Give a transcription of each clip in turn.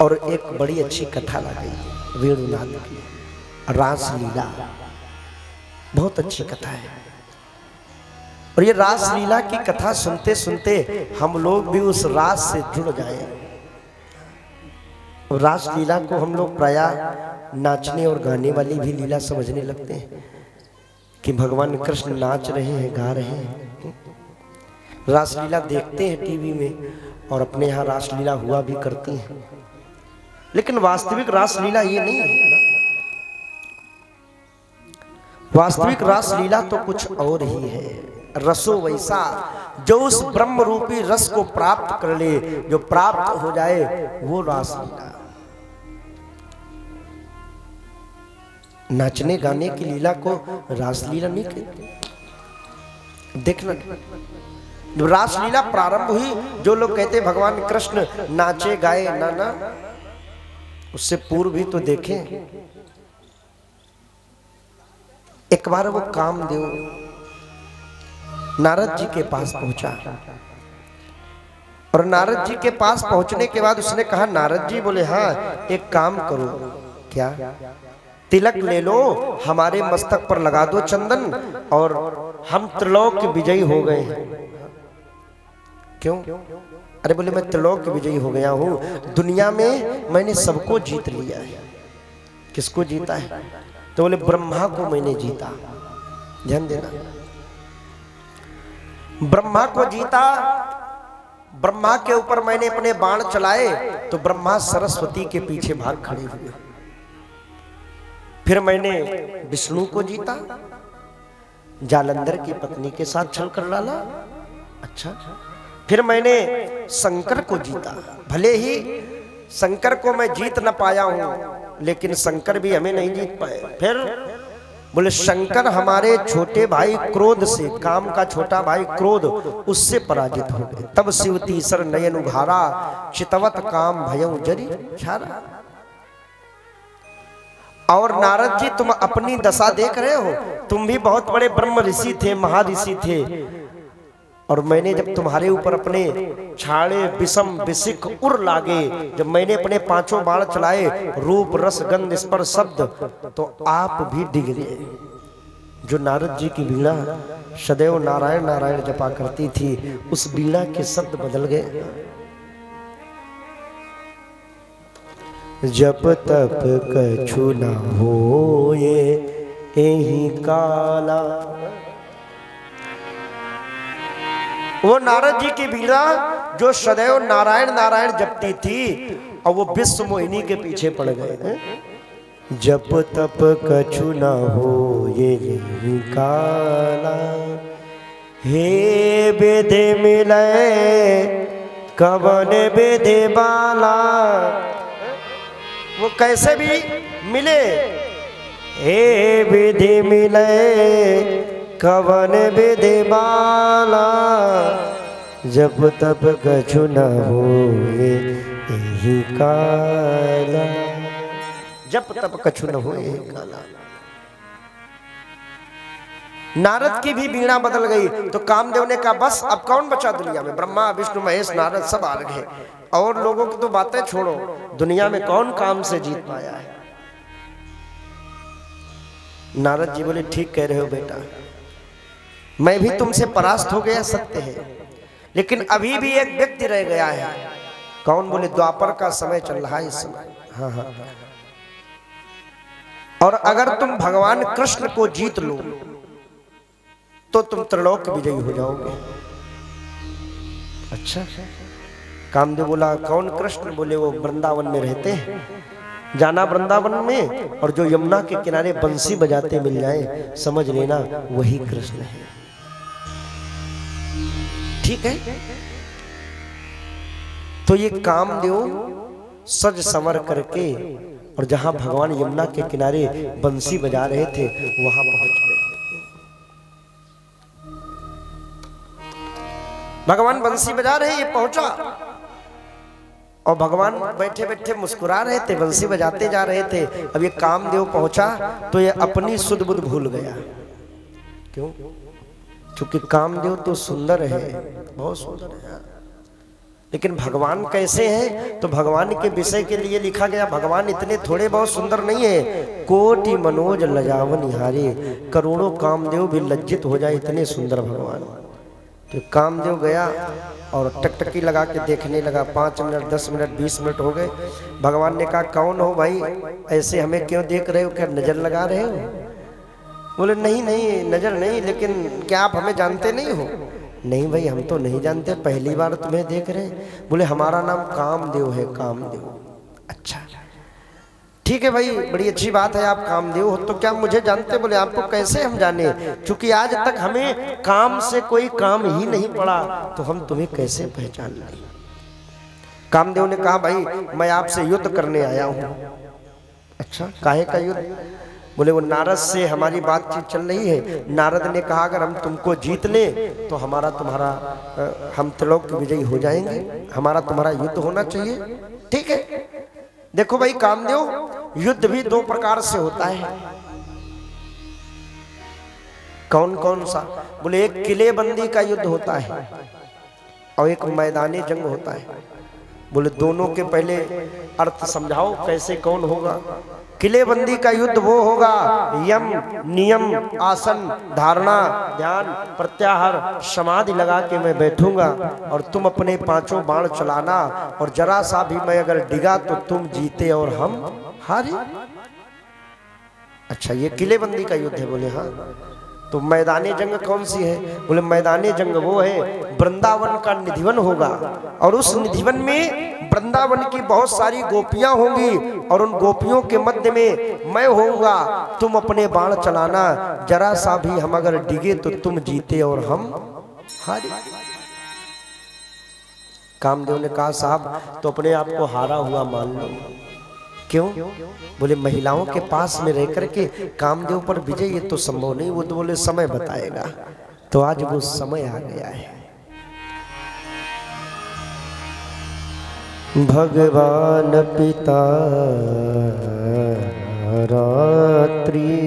और एक बड़ी अच्छी कथा ला गई वेणुनाथ की, रासलीला। बहुत अच्छी कथा है। और ये रासलीला की कथा सुनते सुनते हम लोग भी उस रास से जुड़ जाए। रासलीला को हम लोग प्रायः नाचने और गाने वाली भी लीला समझने लगते हैं कि भगवान कृष्ण नाच रहे हैं, गा रहे हैं। रासलीला देखते हैं टीवी में और अपने यहाँ रासलीला हुआ भी करती हैं, लेकिन वास्तविक रासलीला ये नहीं है। वास्तविक रासलीला तो कुछ और ही है। रसो वैसा जो उस ब्रह्म रूपी रस को प्राप्त कर ले, जो प्राप्त हो जाए, वो रासलीला। नाचने गाने की लीला को रासलीला नहीं कहते। देखना, रासलीला प्रारंभ हुई, जो लोग कहते भगवान कृष्ण नाचे गाए, ना, उससे पूर्व भी तो देखें। एक बार वो कामदेव नारद जी के पास पहुंचा, और नारद जी के पास पहुंचने के बाद उसने कहा, नारद जी बोले हाँ, एक काम करो। क्या? तिलक ले लो, हमारे मस्तक पर लगा दो चंदन, और हम त्रिलोक विजयी हो गए हैं। क्यों? अरे बोले मैं त्रिलोक विजयी हो गया हूं, दुनिया में मैंने सबको जीत लिया है। किसको जीता है? तो बोले ब्रह्मा को मैंने जीता। ध्यान देना, ब्रह्मा को जीता। ब्रह्मा के ऊपर मैंने अपने बाण चलाए तो ब्रह्मा सरस्वती के पीछे भाग खड़े हुए। फिर मैंने विष्णु को जीता, जालंधर की पत्नी के साथ छल कर डाला। अच्छा, फिर मैंने शंकर को जीता। भले ही शंकर को मैं जीत न पाया हूं, लेकिन शंकर भी हमें नहीं जीत पाए। फिर बोले शंकर हमारे छोटे भाई क्रोध से, काम का छोटा भाई क्रोध, उससे पराजित हो गए। तब शिव तीसर नयन उघारा, चितवत काम भयउ जरी छारा। और नारद जी, तुम अपनी दशा देख रहे हो, तुम भी बहुत बड़े ब्रह्म ऋषि थे, महर्षि थे, और मैंने जब तुम्हारे ऊपर अपने छाड़े विषम विशिख उर लागे, जब मैंने अपने पांचों बाण चलाए, रूप रस गंध स्पर्श शब्द, तो आप भी डिग गए। जो नारद जी की वीणा सदैव नारायण नारायण जपा करती थी, उस वीणा के शब्द बदल गए। जप तप कछु न होए एहि काला। वो नारद जी की वीणा जो सदैव नारायण नारायण जपती थी, और वो विश्व मोहिनी के पीछे पड़ गए। जप तप कछु न हो ये काला, हे विधि मिले कवन विधि बाला। वो कैसे भी मिले, हे विधि मिले कवन विधि बाला, जब तब कछु न होए एहि काला। जब तब कछु न होए एहि काला। नारद की भी वीणा बदल गई, तो कामदेव ने कहा बस अब कौन बचा दुनिया में? ब्रह्मा विष्णु महेश नारद सब आ गए, और लोगों की तो बातें छोड़ो, दुनिया में कौन काम से जीत पाया है? नारद जी बोले ठीक कह रहे हो बेटा, मैं भी तुमसे परास्त हो गया, सत्य है, लेकिन अभी भी एक व्यक्ति रह गया है। कौन? बोले द्वापर का समय चल रहा है इस समय। हाँ हाँ, और अगर तुम भगवान कृष्ण को जीत लो तो तुम त्रिलोक विजयी हो जाओगे। अच्छा, कामदेव बोला कौन कृष्ण? बोले वो वृंदावन में रहते हैं, जाना वृंदावन में, और जो यमुना के किनारे बंसी बजाते मिल जाए, समझ लेना वही कृष्ण है। ठीक है, तो ये कामदेव सज संवर करके, और जहां भगवान यमुना के किनारे बंसी बजा रहे थे वहां पहुंच गए। भगवान बंसी बजा रहे, ये पहुंचा, और भगवान बैठे बैठे मुस्कुरा रहे थे, बंसी बजाते जा रहे थे। अब ये कामदेव पहुंचा तो ये अपनी सुध बुध भूल गया। क्यों? क्योंकि कामदेव तो सुंदर है, बहुत सुंदर है, लेकिन भगवान कैसे हैं? तो भगवान के विषय के लिए लिखा गया, भगवान इतने थोड़े बहुत सुंदर नहीं है। कोटि मनोज लजावन हारे, करोड़ों कामदेव भी लज्जित हो जाए, इतने सुंदर भगवान। तो कामदेव गया और टकटकी लगा के देखने लगा। 5 मिनट 10 मिनट 20 मिनट हो गए। भगवान ने कहा, कौन हो भाई, ऐसे हमें क्यों देख रहे हो, क्या नजर लगा रहे हो? बोले नहीं नहीं, नजर नहीं, लेकिन क्या आप हमें जानते नहीं हो? नहीं भाई, हम तो नहीं जानते, पहली बार तुम्हें देख रहे हैं। बोले हमारा नाम कामदेव है, कामदेव। अच्छा ठीक है भाई, बड़ी अच्छी बात है, आप कामदेव हो, तो क्या मुझे जानते? बोले आपको कैसे हम जाने, क्योंकि आज तक हमें काम से कोई काम ही नहीं पड़ा, तो हम तुम्हें कैसे पहचान लें? कामदेव ने कहा, भाई मैं आपसे युद्ध करने आया हूं। अच्छा, काहे का युद्ध? बोले वो नारद से हमारी बातचीत चल रही है। नारद ने कहा अगर हम तुमको जीत ले तो हमारा तुम्हारा हम त्रिलोक के विजयी हो जाएंगे, हमारा तुम्हारा युद्ध होना चाहिए। ठीक है, देखो भाई कामदेव, युद्ध भी 2 प्रकार से होता है। कौन कौन सा? बोले एक किलेबंदी का युद्ध होता है और एक मैदानी जंग होता है। बोले दोनों के पहले अर्थ समझाओ, कैसे कौन होगा? किलेबंदी का युद्ध वो होगा, यम नियम आसन धारणा ध्यान प्रत्याहार समाधि लगा के मैं बैठूंगा और तुम अपने 5 बाण चलाना, और जरा सा भी मैं अगर डिगा तो तुम जीते और हम हारे। अच्छा, ये किलेबंदी का युद्ध है। बोले हाँ। तो मैदानी जंग कौन सी है? बोले मैदानी जंग वो है, वृंदावन का निधिवन होगा और उस निधिवन में वृंदावन की बहुत सारी गोपियां होंगी और उन गोपियों के मध्य में मैं होऊंगा। तुम अपने बाण चलाना, जरा सा भी हम अगर डिगे तो तुम जीते और हम हारे। कामदेव ने कहा, साहब तो अपने आप को हारा हुआ मान लो। क्यों? बोले महिलाओं के पास में रह करके कामदेव पर विजय ये तो संभव नहीं। वो तो बोले समय बताएगा। तो आज वो समय आ गया है। भगवान पिता रात्रि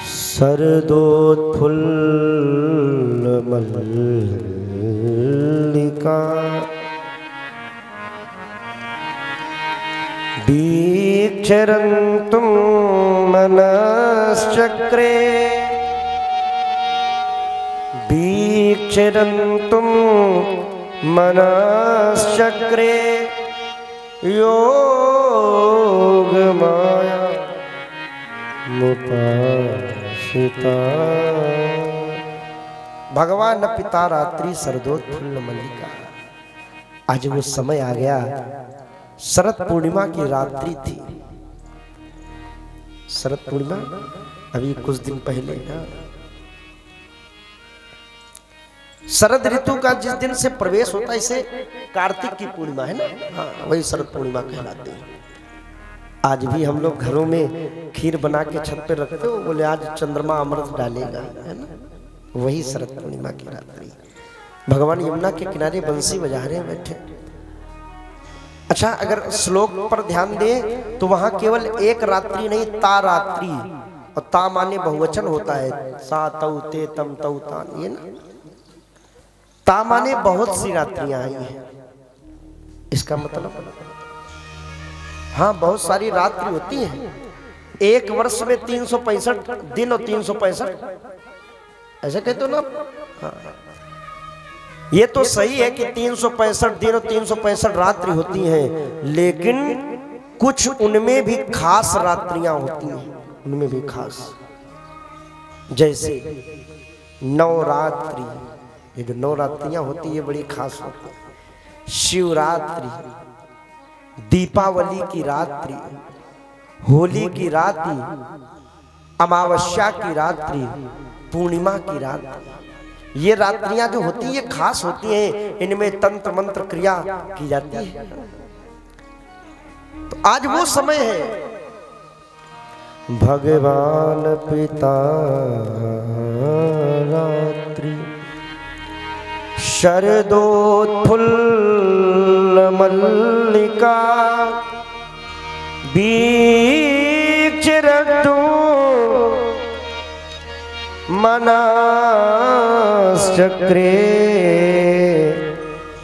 सरदोत्फुल्ल मल्लिका वीक्षरन्तुं मनश्चक्रे वीक्षरन्तुं मनश्चक्रे योगमाया मुपाश्रिता। भगवान पिता रात्रि सरदोत्फुल्ल मल्लिका। आज वो समय आ गया। शरद पूर्णिमा की रात्रि थी। शरद पूर्णिमा अभी कुछ दिन पहले, शरद ऋतु का जिस दिन से प्रवेश होता है इसे कार्तिक की पूर्णिमा है ना, हाँ वही शरद पूर्णिमा कहलाते हैं। आज भी हम लोग घरों में खीर बना के छत पे रखते हो, बोले आज चंद्रमा अमृत डालेगा, है ना, वही शरद पूर्णिमा की रात्रि। भगवान यमुना के किनारे बंसी बजा रहे हैं बैठे। अच्छा, अगर श्लोक पर ध्यान दें तो वहां केवल एक रात्रि नहीं, ता रात्रि, और ता माने बहुवचन होता है, सा तौ ते तम तौ तान, ये ना, ता माने बहुत सी रात्रियां आई हैं। इसका मतलब हाँ बहुत सारी रात्रि होती हैं। एक वर्ष में 365 दिन और 365 ऐसे कहते हो ना। हाँ। ये तो सही है कि 365 दिन और 365 रात्रि होती हैं, लेकिन कुछ उनमें भी खास रात्रियां होती हैं, उनमें भी खास, जैसे नवरात्रि। ये जो नवरात्रियां होती है बड़ी खास होती है। शिवरात्रि, दीपावली की रात्रि, होली की रात्रि, अमावस्या की रात्रि, पूर्णिमा की रात्रि, ये रात्रियां जो होती है ये खास होती हैं। इनमें तंत्र मंत्र क्रिया की जाती है। तो आज वो समय है। भगवान पिता रात्रि शरदोत्फुल्ल मल्लिका वीक्षरन्तु मनश्चक्रे चक्रे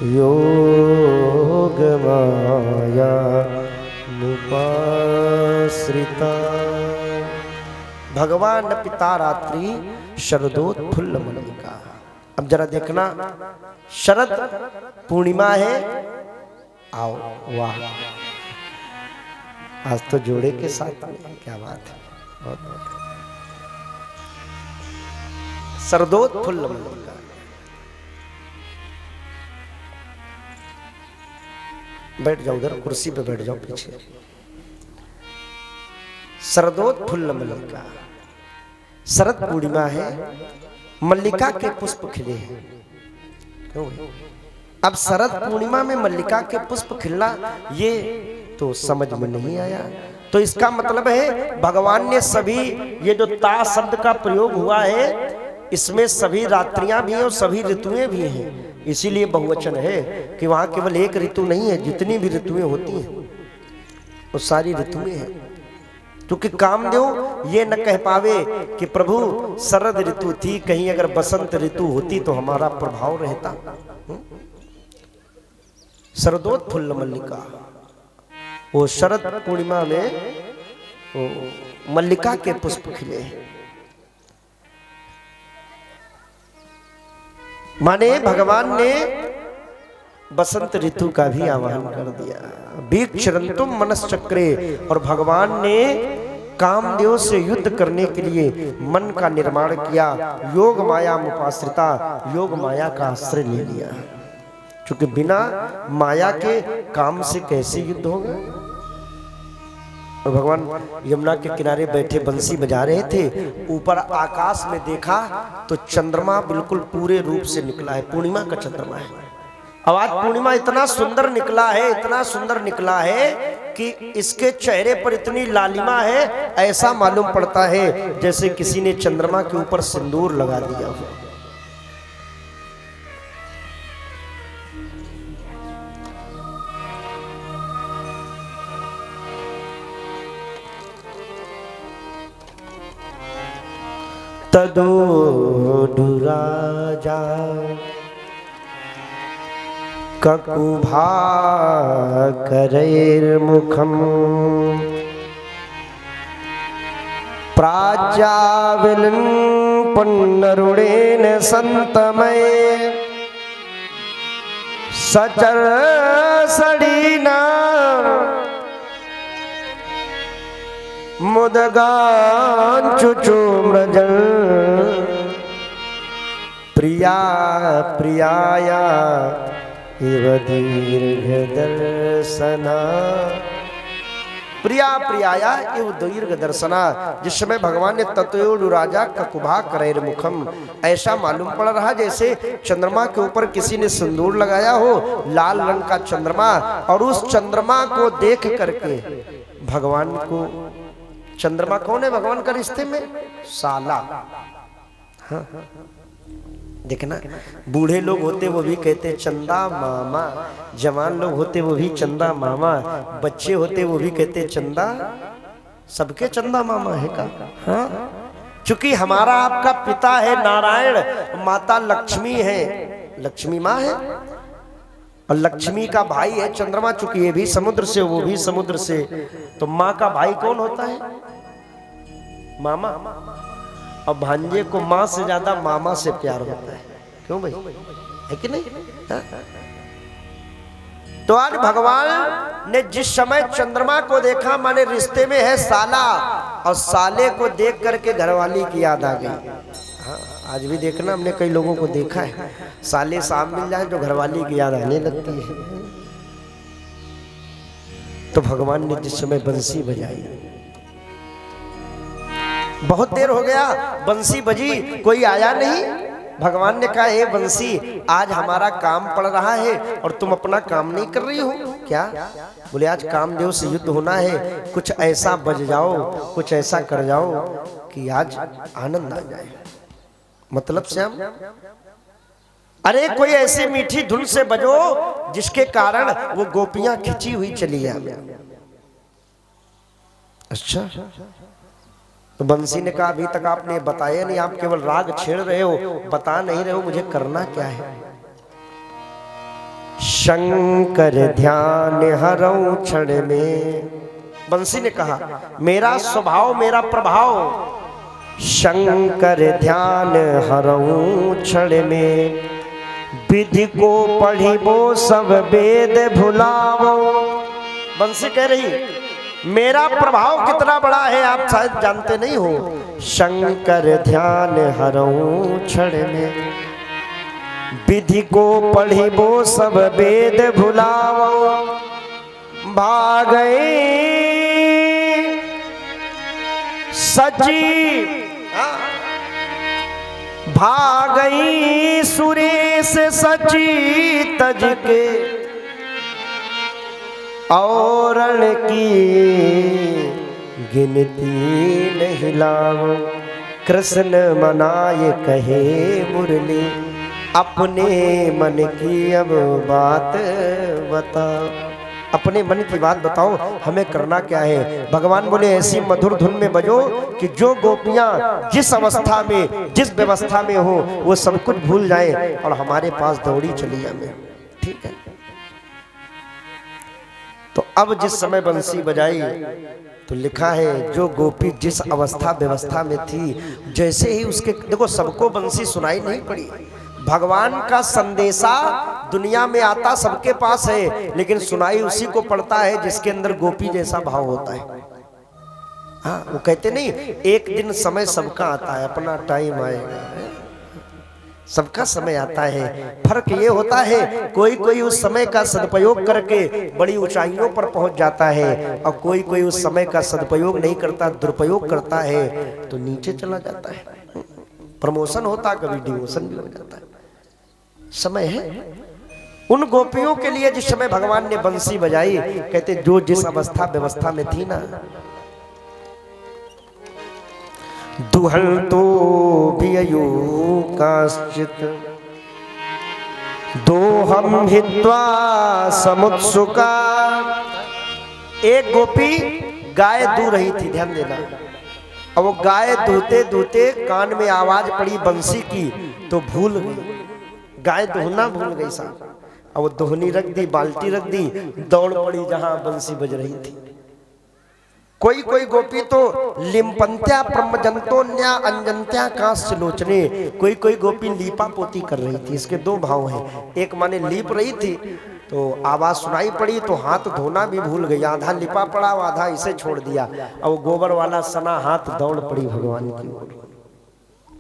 योग माया मुपाश्रिता। भगवान पिता रात्रि शरदोत्फुल्ल मल्लिका। अब जरा देखना, शरद पूर्णिमा है। आओ, वाह, आज तो जोड़े के साथ में, क्या बात है, बहुत बहुत। शरदोत्फुल्ल मल्लिका। बैठ जाओ, उधर कुर्सी पे बैठ जाओ पीछे। शरदोत्फुल्ल मल्लिका, शरद पूर्णिमा है, मल्लिका के पुष्प खिले हैं। क्यों? अब शरद पूर्णिमा में मल्लिका के पुष्प खिलना, ये तो समझ में नहीं आया। तो इसका मतलब है भगवान ने सभी, ये जो ता शब्द का प्रयोग हुआ है, इसमें सभी रात्रियां भी हैं और सभी ऋतुएं भी हैं। इसीलिए बहुवचन है कि वहां केवल एक ऋतु नहीं है, जितनी भी ऋतुएं होती हैं वो सारी ऋतुएं हैं। क्योंकि कामदेव ये न कह पावे कि प्रभु शरद ऋतु थी, कहीं अगर बसंत ऋतु होती तो हमारा प्रभाव रहता। शरदोत्फुल्ल मल्लिका, वो शरद पूर्णिमा में वो मल्लिका के पुष्प खिले। माने भगवान ने बसंत ऋतु का भी आह्वान कर दिया। वीक्षरन्तुम मनश्चक्रे, और भगवान ने कामदेव से युद्ध करने के लिए मन का निर्माण किया। योग माया मुपाश्रिता, योग माया का आश्रय ले लिया। क्योंकि बिना माया के काम से कैसे युद्ध होगा। और भगवान यमुना के किनारे बैठे बंसी बजा रहे थे, ऊपर आकाश में देखा तो चंद्रमा बिल्कुल पूरे रूप से निकला है, पूर्णिमा का चंद्रमा है। अब आज पूर्णिमा इतना सुंदर निकला है, इतना सुंदर निकला है कि इसके चेहरे पर इतनी लालिमा है, ऐसा मालूम पड़ता है जैसे किसी ने चंद्रमा के ऊपर सिंदूर लगा दिया हो। तदोडुराजा ककुभा करैर्मुखम् प्राज्याविलन् पुनरुणेन सन्तमये सचरसडीना मुदगांचुचुम्रजन् प्रिया प्रियाया इव दीर्घदर्शना। प्रिया प्रियाया इव दीर्घदर्शना। जिस समय भगवान ने तत्वोडुराजा ककुभा करैर्मुखम्, ऐसा मालूम पड़ रहा जैसे चंद्रमा के ऊपर किसी ने सिंदूर लगाया हो, लाल रंग का चंद्रमा। और उस चंद्रमा को देख करके भगवान को, चंद्रमा कौन है भगवान का रिश्ते में? साला। हाँ, देखना, बूढ़े लोग होते वो भी कहते चंदा मामा, जवान लोग होते वो भी चंदा मामा, बच्चे होते वो भी कहते चंदा, सबके चंदा मामा है का। हाँ, चूंकि हमारा आपका पिता है नारायण, माता लक्ष्मी है, लक्ष्मी माँ है, और लक्ष्मी का भाई है चंद्रमा। चूंकि ये भी समुद्र से वो भी समुद्र से, तो माँ का भाई कौन होता है? मामा। और भांजे को माँ से ज्यादा मामा से प्यार होता है। क्यों भाई, है कि नहीं? हा? तो आज भगवान ने जिस समय चंद्रमा को देखा, माने रिश्ते में है साला, और साले को देख करके घरवाली की याद आ गई। हाँ, आज भी देखना, हमने कई लोगों को देखा है, साले साहब मिल जाए जो घरवाली की याद आने लगती है। तो भगवान ने जिस समय बंसी बजाई, बहुत देर हो गया, बंसी बजी, कोई आया नहीं। भगवान ने कहा, हे बंसी, आज हमारा काम पड़ रहा है और तुम अपना काम नहीं कर रही हो क्या? बोले, आज कामदेव से युद्ध होना है, कुछ ऐसा बज जाओ, कुछ ऐसा कर जाओ कि आज आनंद आ जाए। मतलब श्याम, अरे कोई ऐसी मीठी धुन से बजो जिसके कारण वो गोपियां खिंची हुई चली आए। अच्छा, तो बंसी ने कहा अभी तक आपने बताया नहीं, आप केवल राग छेड़ रहे हो, बता नहीं रहे हो मुझे करना क्या है। शंकर ध्यान हरऊं क्षण में, बंसी ने कहा मेरा स्वभाव मेरा प्रभाव, शंकर ध्यान हरऊं क्षण में, विधि को पढ़ी वो सब वेद भुलाओ। बंसी कह रही मेरा प्रभाव कितना बड़ा है आप शायद जानते नहीं हो। शंकर ध्यान हरऊं क्षण में, विधि को पढ़ी वो सब वेद भुलाओ। भागई सची भागई सुरेश सची तज के, औरण की गिनती नहीं लाओ। कृष्ण मनाए कहे मुरली, अपने मन की अब बात बताओ। अपने मन की बात बताओ हमें करना क्या है। भगवान बोले ऐसी मधुर धुन में बजो कि जो गोपियां जिस अवस्था में जिस व्यवस्था में हो वो सब कुछ भूल जाए और हमारे पास दौड़ी चली आए। ठीक है। तो अब जिस समय बंसी बजाई तो लिखा है जो गोपी जिस अवस्था व्यवस्था में थी, जैसे ही उसके, देखो सबको बंसी सुनाई नहीं पड़ी। भगवान का संदेशा दुनिया में आता सबके पास है, लेकिन सुनाई उसी को पड़ता है जिसके अंदर गोपी जैसा भाव होता है। हाँ, वो कहते नहीं एक दिन समय सबका आता है, अपना टाइम आएगा, सबका समय आता है। फर्क ये होता है कोई कोई उस समय का सदुपयोग करके बड़ी ऊंचाइयों पर पहुंच जाता है, और कोई कोई उस समय का सदुपयोग नहीं करता, दुरुपयोग करता है तो नीचे चला जाता है। प्रमोशन होता कभी डिमोशन भी हो जाता है। समय है उन गोपियों के लिए जिस समय भगवान ने बंसी बजाई, कहते जो जिस अवस्था व्यवस्था में थी ना, दुहल तो भी अयो काश्चित दो हम हित्वा समुत्सुका। एक गोपी गाय दूह रही थी, ध्यान देना, और वो गाय दूहते दूहते कान में आवाज पड़ी बंसी की तो भूल गई, गाय दुहना भूल गई साहब। और वो दोहनी रख दी, बाल्टी रख दी, दौड़ पड़ी जहां बंसी बज रही थी। कोई कोई गोपी तो लिम्पंत्या ब्रह्मजंतोन्या अंजंत्या कांस्य लोचने, कोई कोई गोपी लीपा पोती कर रही थी। इसके दो भाव हैं, एक माने लीप रही थी तो आवाज सुनाई पड़ी तो हाथ धोना भी भूल गई, आधा लिपा पड़ा आधा इसे छोड़ दिया, और वो गोबर वाला सना हाथ दौड़ पड़ी भगवान की ओर।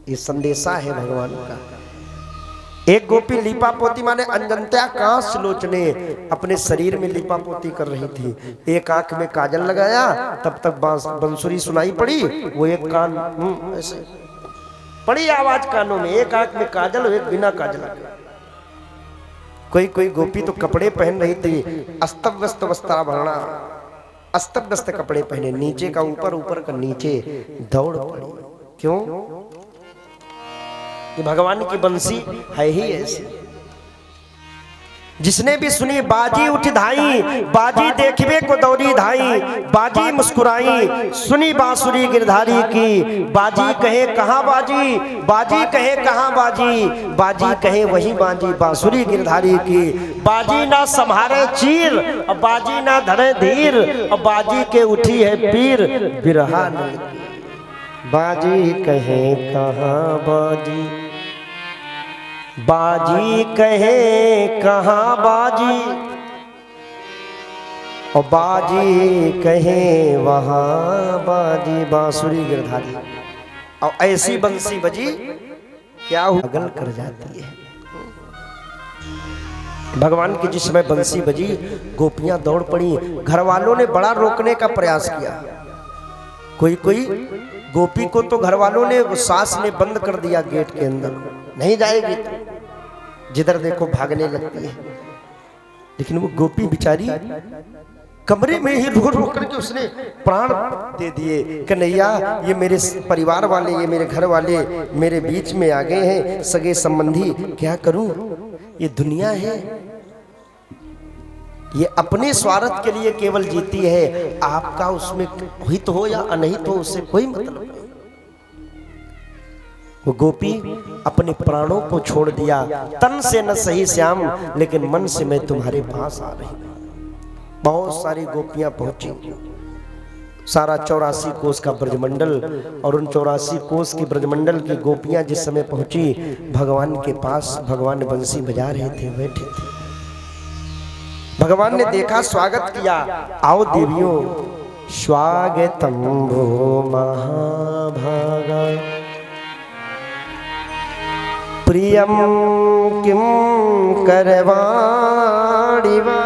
ये संदेशा है भगवान का। एक गोपी लीपा पोती माने अंजंत्या कांस्य लोचने, अपने शरीर में लीपा पोती कर रही थी। एक आंख में काजल लगाया, तब तक बंसुरी सुनाई पड़ी, वो एक कान ऐसे पड़ी आवाज कानों में, एक आंख में काजल एक बिना काजल। कोई कोई गोपी तो कपड़े पहन रही थी, अस्त व्यस्त वस्त्राभरणा, अस्त व्यस्त कपड़े पहने, नीचे का ऊपर ऊपर का नीचे, दौड़ पड़ी। क्यों? कि भगवान की बंसी है ही ऐसी। जिसने भी सुनी बाजी उठ धाई, बाजी देखबे को दौड़ी धाई, बाजी मुस्कुराई सुनी बांसुरी गिरधारी की। बाजी कहे कहाँ बाजी, बाजी कहे कहाँ बाजी, बाजी कहे वही बाजी बांसुरी गिरधारी की। बाजी ना संभारे चीर, और बाजी ना धरे धीर, और बाजी के उठी है पीर बिरहा नल की। बाजी कहे कहाँ बाजी, बाजी कहे कहाँ बाजी, और बाजी कहे वहाँ बाजी बांसुरी गिरधारी। और ऐसी बंसी बजी क्या पागल कर जाती है। भगवान की जिस समय बंसी बजी गोपियां दौड़ पड़ी। घर वालों ने बड़ा रोकने का प्रयास किया, कोई कोई गोपी को तो घर वालों ने सास ने बंद कर दिया गेट के अंदर, नहीं जाएगी, जिधर देखो भागने लगती है। लेकिन वो गोपी बिचारी कमरे में ही रो रो करके उसने प्राण दे दिए। कन्हैया ये मेरे परिवार वाले, ये मेरे घर वाले मेरे बीच में आ गए हैं, सगे संबंधी, क्या करूं? ये दुनिया है, ये अपने स्वार्थ के लिए केवल जीती है, आपका उसमें हित हो या अनहित हो उससे कोई मतलब नहीं। वो गोपी अपने प्राणों को छोड़ दिया, तन से न सही श्याम लेकिन मन से मैं तुम्हारे पास आ रही। बहुत सारी गोपियां पहुंची, सारा 84 कोस का ब्रजमंडल, और उन 84 कोस की ब्रजमंडल की गोपियां जिस समय पहुंची भगवान के पास, भगवान बंसी बजा रहे थे, बैठे थे। भगवान ने देखा, स्वागत किया, आओ देवियों स्वागतम भो महाभागा प्रियम किम करवाणि वा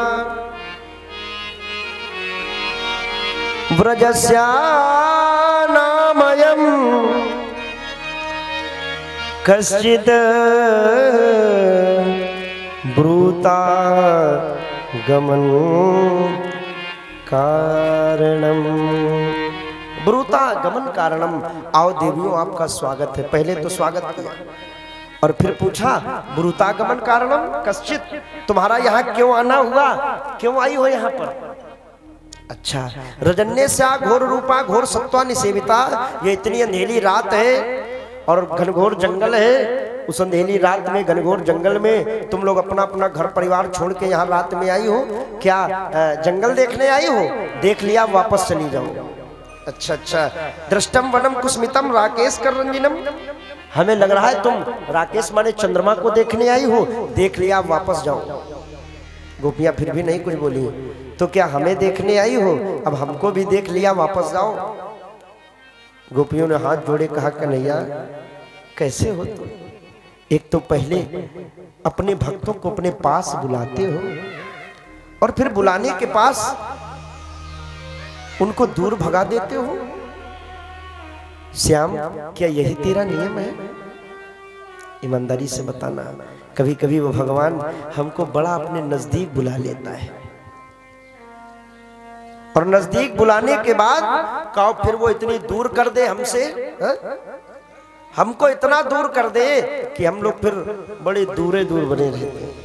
व्रजस्या नामयम् कश्चित् ब्रूता गमन कारणम। ब्रूता गमन कारणम। आओ देवियों आपका स्वागत है। पहले तो स्वागत किया और फिर पूछा ब्रूतागमन कारणम कश्चित, तुम्हारा यहाँ क्यों आना हुआ, क्यों आई हो यहाँ पर? अच्छा, रजन्यस्या घोर रूपा घोर सत्वा निसेविता। ये इतनी अंधेरी रात है और घनघोर जंगल है, उस अंधेरी रात में घनघोर जंगल में तुम लोग अपना अपना घर परिवार छोड़ के यहाँ रात में आई हो क्या? जंगल देखने आई हो? देख लिया वापस चली जाओ। अच्छा अच्छा, दृष्टम वनम कुस्मितम राकेश कर रंजिनम। हमें लग रहा है तुम राकेश माने चंद्रमा को देखने आई हो, देख लिया वापस जाओ। गोपियां फिर भी नहीं कुछ बोली। तो क्या हमें देखने आई हो? अब हमको भी देख लिया वापस जाओ। गोपियों ने हाथ जोड़े कहा कन्हैया कैसे हो तुम? एक तो पहले अपने भक्तों को अपने पास बुलाते हो और फिर बुलाने के पास उनको दूर भगा देते हो। श्याम क्या यही तेरा नियम है? ईमानदारी से बताना। कभी कभी वो भगवान हमको बड़ा अपने नजदीक बुला लेता है और नजदीक बुलाने के बाद कहो फिर वो इतनी दूर कर दे हमसे, हमको इतना दूर कर दे कि हम लोग फिर बड़े दूर बने रहते हैं।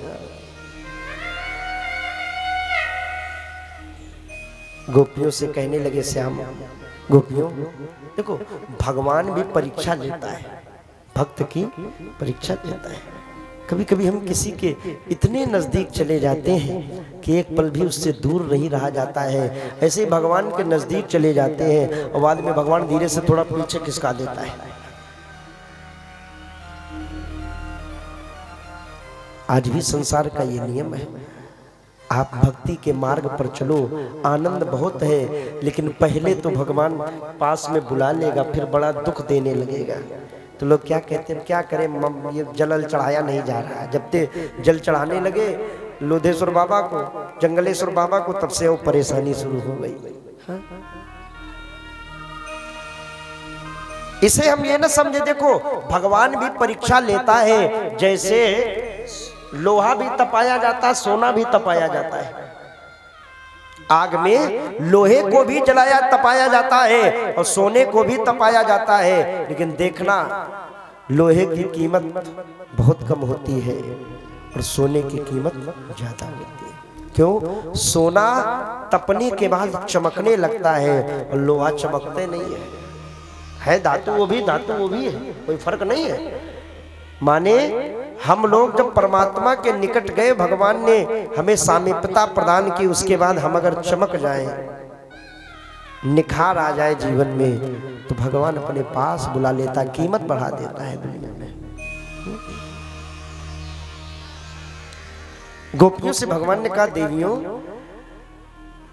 गोपियों से कहने लगे श्याम, गोपियों देखो भगवान भी परीक्षा लेता है, भक्त की परीक्षा लेता है। कभी कभी हम किसी के इतने नजदीक चले जाते हैं कि एक पल भी उससे दूर नहीं रहा जाता है। ऐसे ही भगवान के नजदीक चले जाते हैं और बाद में भगवान धीरे से थोड़ा पीछे खिसका देता है। आज भी संसार का ये नियम है। आप भक्ति के मार्ग पर चलो, आनंद बहुत है, लेकिन पहले तो भगवान पास में बुला लेगा, फिर बड़ा दुख देने लगेगा। तो लोग क्या कहते हैं, क्या करें, ये जल चढ़ाया नहीं जा रहा है। जब ते जल चढ़ाने लगे लोधेश्वर बाबा को, जंगलेश्वर बाबा को, तब से वो परेशानी शुरू हो गई। इसे हम ये ना समझे, देखो भगवान भी परीक्षा लेता है। जैसे लोहा भी तपाया जाता है, सोना भी तपाया जाता है। आग में लोहे को भी जलाया तपाया जाता है और सोने को भी तपाया जाता है, लेकिन देखना लोहे की कीमत बहुत कम होती है और सोने की कीमत ज्यादा होती है। क्यों? सोना तपने के बाद चमकने लगता है और लोहा चमकते नहीं है धातु वो भी है, कोई फर्क नहीं है। माने हम लोग जब परमात्मा के निकट गए, भगवान ने हमें सामीप्यता प्रदान की, उसके बाद हम अगर चमक जाएं, निखार आ जाए जीवन में, तो भगवान अपने पास बुला लेता, कीमत बढ़ा देता है दुनिया में। गोपियों से भगवान ने कहा देवियों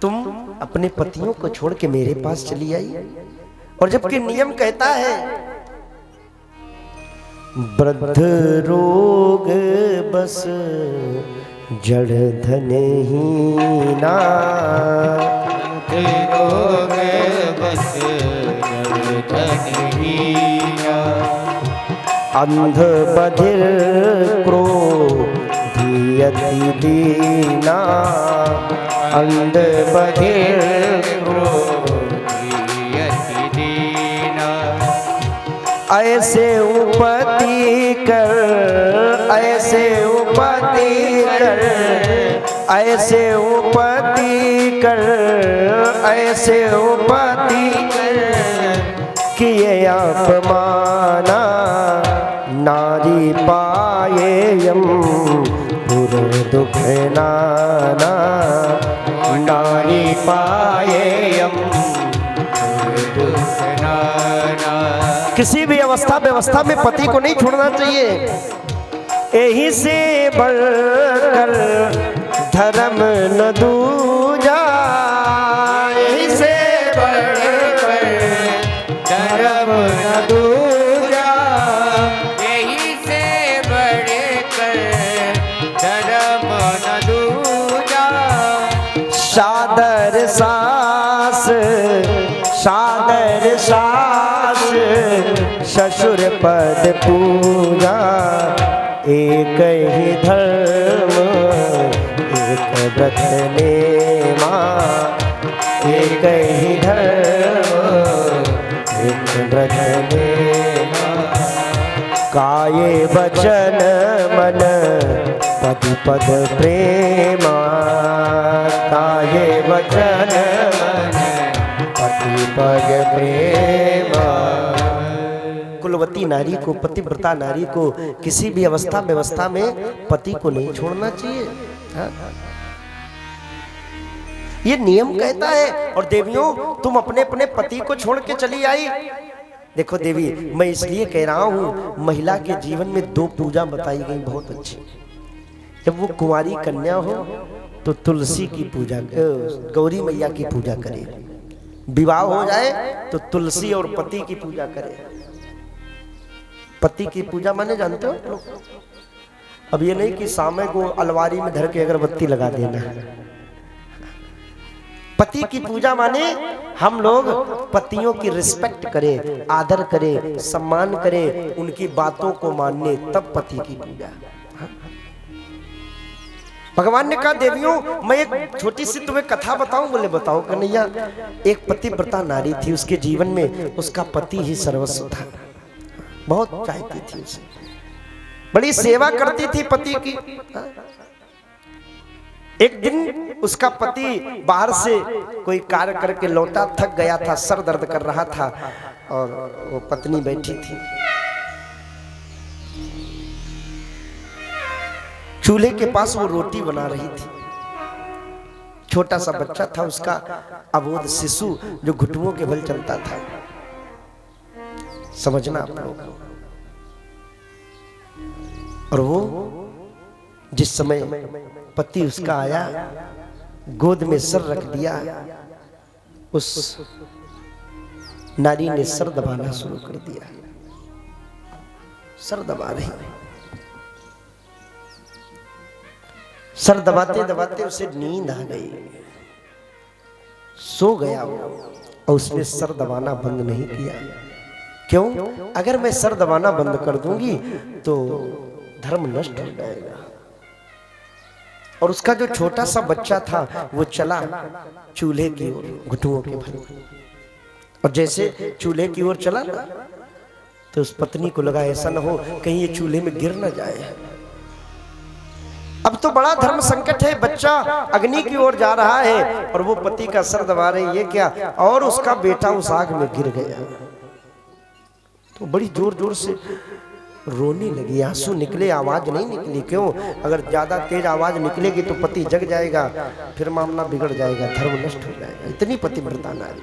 तुम अपने पतियों को छोड़ के मेरे पास चली आई, और जबकि नियम कहता है वृद्ध रोग बस जड़ धन हीना, रोग बस जड़ धन हीना, अंध बधिर क्रोधी अति दीना, अंध बधिर क्रोधी अति दीना, ऐसे उपति कर, ऐसे उपति कर, ऐसे उपति कर, ऐसे उपति कर, किए आप माना, पायेयम पुर दुख नाना, नारी पायेयम दुख नाना। किसी भी अवस्था व्यवस्था में पति को नहीं छोड़ना चाहिए। यही से बढ़कर धर्म न दूजा, यही से बढ़कर धर्म न दूजा, यही से बढ़कर धर्म न दूजा। सादर सास सादर सास ससुर पद पूजा, एक ही धर्म एक व्रत नेमा, एक ही धर्म एक व्रत नेमा। काये वचन मन पद पद प्रेमा, काये वचन मन पति पद प्रेमा। कुलवती नारी को, पतिव्रता नारी को किसी भी अवस्था व्यवस्था में पति को नहीं छोड़ना चाहिए। हाँ? ये नियम कहता है। और देवियों, तुम अपने अपने पति को छोड़ के चली आई। देखो देवी, मैं इसलिए कह रहा हूँ, महिला के जीवन में दो पूजा बताई गई बहुत अच्छी। जब वो कुंवारी कन्या हो तो तुलसी की पूजा, गौरी मैया की पूजा करे। विवाह हो जाए तो तुलसी और पति की पूजा करे। पति की पूजा माने जानते हो लोग? अब ये नहीं कि सामे को अलवारी में धर के अगरबत्ती लगा देना है। पति की पूजा माने हम लोग पतियों की रिस्पेक्ट करें, आदर करें, सम्मान करें, उनकी बातों को मानने, तब पति की पूजा। भगवान ने कहा देवियों, मैं एक छोटी सी तुम्हें कथा बताऊं। बोले बताओ कन्हैया। एक पतिव्रता नारी थी, उसके जीवन में उसका पति ही सर्वस्व था। बहुत चाहती थी उसे, बड़ी सेवा करती थी पति की। एक दिन उसका पति बाहर से कोई कार्य करके लौटा, थक गया था, सर दर्द कर रहा था, और वो पत्नी बैठी थी चूल्हे के पास, वो रोटी बना रही थी। छोटा सा बच्चा था उसका, अबोध शिशु जो घुटनों के बल चलता था। समझना आप लोग। और वो जिस समय पति उसका आया, गोद में सर रख दिया, उस नारी ने सर दबाना शुरू कर दिया। सर दबा रही, सर दबाते दबाते उसे नींद आ गई, सो गया वो, और उसने सर दबाना बंद नहीं किया। क्यों? अगर मैं सर दबाना बंद कर दूंगी तो धर्म नष्ट हो जाएगा। और उसका जो छोटा सा बच्चा था वो चला चूल्हे की ओर, घुटुओं के बल, और जैसे चूल्हे की ओर चला ना, तो उस पत्नी को लगा ऐसा न हो कहीं ये चूल्हे में गिर न जाए। अब तो बड़ा धर्म संकट है, बच्चा अग्नि की ओर जा रहा है और वो पति का सर दबा रहे, ये क्या? और उसका बेटा उस आग में गिर गया। तो बड़ी जोर जोर से रोने लगी, आंसू निकले, आवाज नहीं निकली। क्यों? अगर ज्यादा तेज आवाज निकलेगी तो पति जग जाएगा, फिर मामला बिगड़ जाएगा, धर्म नष्ट हो जाएगा। इतनी पतिव्रता नारी।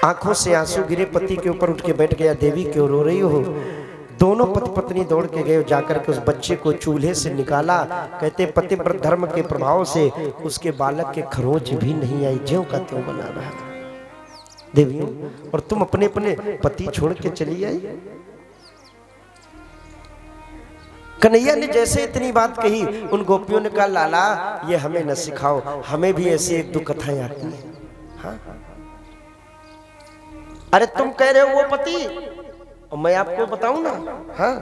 आंखों से आंसू गिरे, पति के ऊपर उठ के बैठ गया। देवी क्यों रो रही हो? दोनों पति पत्नी दौड़ के गए, जाकर के उस बच्चे को चूल्हे से निकाला। कहते पतिव्रत धर्म के प्रभाव से उसके बालक के खरोंच भी नहीं आई, ज्यों का त्यों बना रहा। देवियों, और तुम अपने अपने पति छोड़ के चली आई। कन्हैया ने जैसे इतनी बात कही, उन गोपियों ने कहा लाला ये हमें न सिखाओ, हमें भी ऐसी एक दो कथाएं आती हैं। हाँ? अरे तुम कह रहे हो वो पति, और मैं आपको बताऊं ना। हाँ?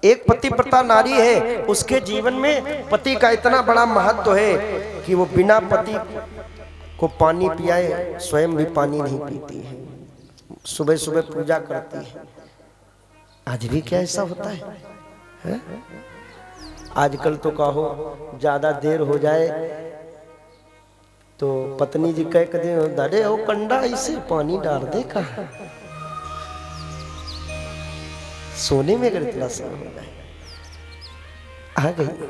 एक पतिव्रता नारी है, उसके जीवन में पति का इतना बड़ा महत्व है कि वो बिना पति को पानी पियाए स्वयं भी पानी नहीं पीती है, सुबह सुबह पूजा करती है। आज भी क्या ऐसा होता है? आजकल तो कहो ज्यादा देर हो जाए तो पत्नी जी कह दे, अरे वो कंडा इसे पानी डाल दे कहा, सोने में अगर इतना समय हो जाए। आ गई।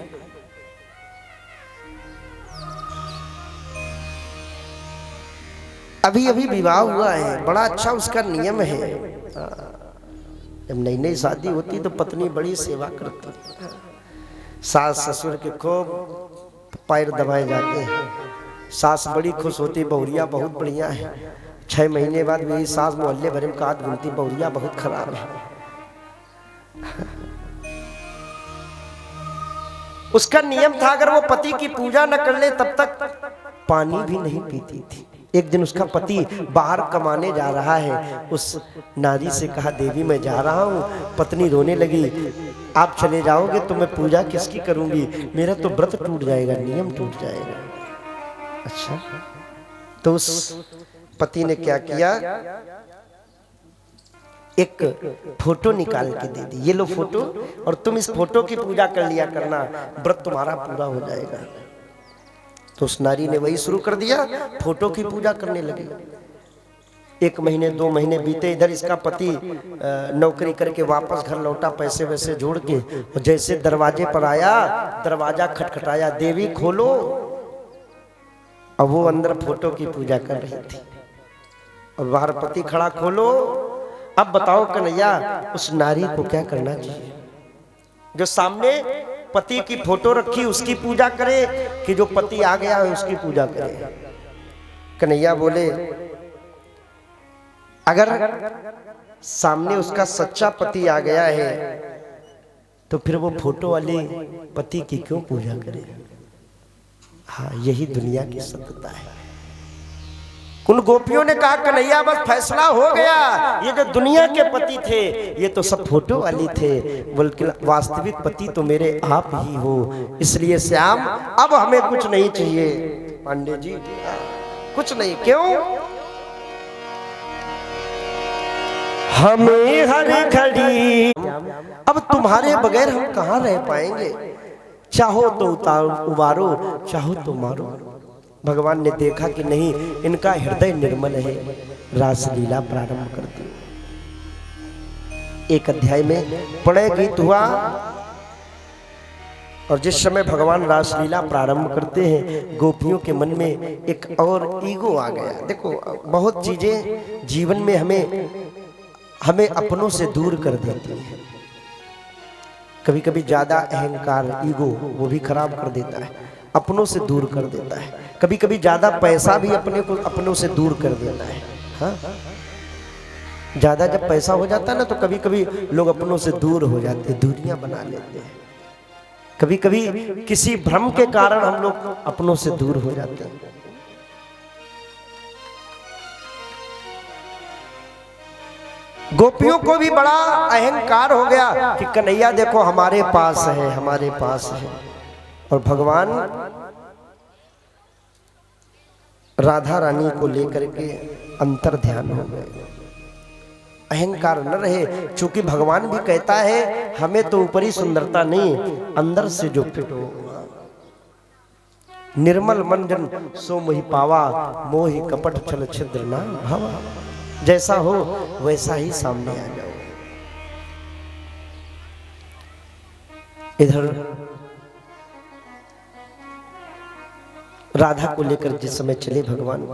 अभी अभी विवाह हुआ है, बड़ा अच्छा उसका नियम है। जब नई नई शादी होती तो पत्नी बड़ी सेवा करती, सास ससुर के खूब पैर दबाए जाते हैं। सास बड़ी खुश होती, बहुरिया बहुत बढ़िया है। 6 महीने बाद मेरी सास मोहल्ले भर में काट घूमती, बहुरिया बहुत खराब है। उसका नियम था अगर वो पति की पूजा न कर ले तब तक पानी भी नहीं पीती थी। एक दिन उसका पति बाहर कमाने जा रहा है, उस नारी से कहा देवी मैं जा रहा हूँ। पत्नी रोने लगी, आप चले जाओगे तो मैं पूजा किसकी करूंगी, मेरा तो व्रत टूट जाएगा, नियम टूट जाएगा। अच्छा, तो उस पति ने क्या किया, एक फोटो निकाल के दे दी, ये लो फोटो और तुम इस फोटो की पूजा कर लिया करना, व्रत तुम्हारा पूरा हो जाएगा। तो उस नारी ने वही शुरू कर दिया, फोटो की पूजा करने लगी। 1 महीने 2 महीने बीते, इधर इसका पति नौकरी करके वापस घर लौटा, पैसे वैसे जोड़ के, और जैसे दरवाजे पर आया, दरवाजा खटखटाया, देवी खोलो। अब वो अंदर फोटो की पूजा कर रही थी और बाहर पति खड़ा, खोलो। अब बताओ कन्हैया उस नारी को क्या करना चाहिए, जो सामने पति की फोटो रखी उसकी पूजा करे कि जो पति आ गया है उसकी पूजा करे। कन्हैया बोले अगर सामने उसका सच्चा पति आ गया है तो फिर वो फोटो वाले पति की क्यों पूजा करे। हाँ, यही दुनिया की सत्यता है। उन गोपियों ने कहा कन्हैया बस फैसला हो गया, ये जो दुनिया के पति थे ये तो सब फोटो वाले थे, बल्कि वास्तविक पति तो मेरे आप ही हो। इसलिए श्याम अब हमें कुछ नहीं चाहिए। पांडे जी कुछ नहीं, क्यों, हमें हर घड़ी अब तुम्हारे बगैर हम कहाँ रह पाएंगे। चाहो तो उबारो, चाहो तो मारो। भगवान ने देखा कि नहीं, इनका हृदय निर्मल है, रासलीला प्रारंभ कर दी। एक अध्याय में पड़े गीत हुआ और जिस समय भगवान रासलीला प्रारंभ करते हैं गोपियों के मन में एक और ईगो आ गया। देखो बहुत चीजें जीवन में हमें अपनों से दूर कर देती है। कभी कभी ज्यादा अहंकार ईगो वो भी खराब कर देता है, अपनों से दूर कर देता है। कभी कभी ज्यादा पैसा भी अपनों से दूर कर देता है। हाँ, ज्यादा जब पैसा हो जाता है ना तो कभी कभी लोग अपनों से दूर हो जाते हैं, दूरियां बना लेते हैं। कभी कभी किसी भ्रम के कारण हम लोग अपनों से दूर हो जाते हैं। गोपियों को भी बड़ा अहंकार हो गया कि कन्हैया देखो हमारे पास है, हमारे पास है। और भगवान राधा रानी को लेकर के अंतर ध्यान हो गए, अहंकार न रहे। क्योंकि भगवान भी कहता है हमें तो ऊपरी सुंदरता नहीं, अंदर से जो फिट हो। निर्मल मन जन सो मोहि पावा, मोहि कपट छल छिद्र ना भावा। जैसा हो वैसा ही सामने आ जाओ। इधर राधा को लेकर जिस समय चले भगवान,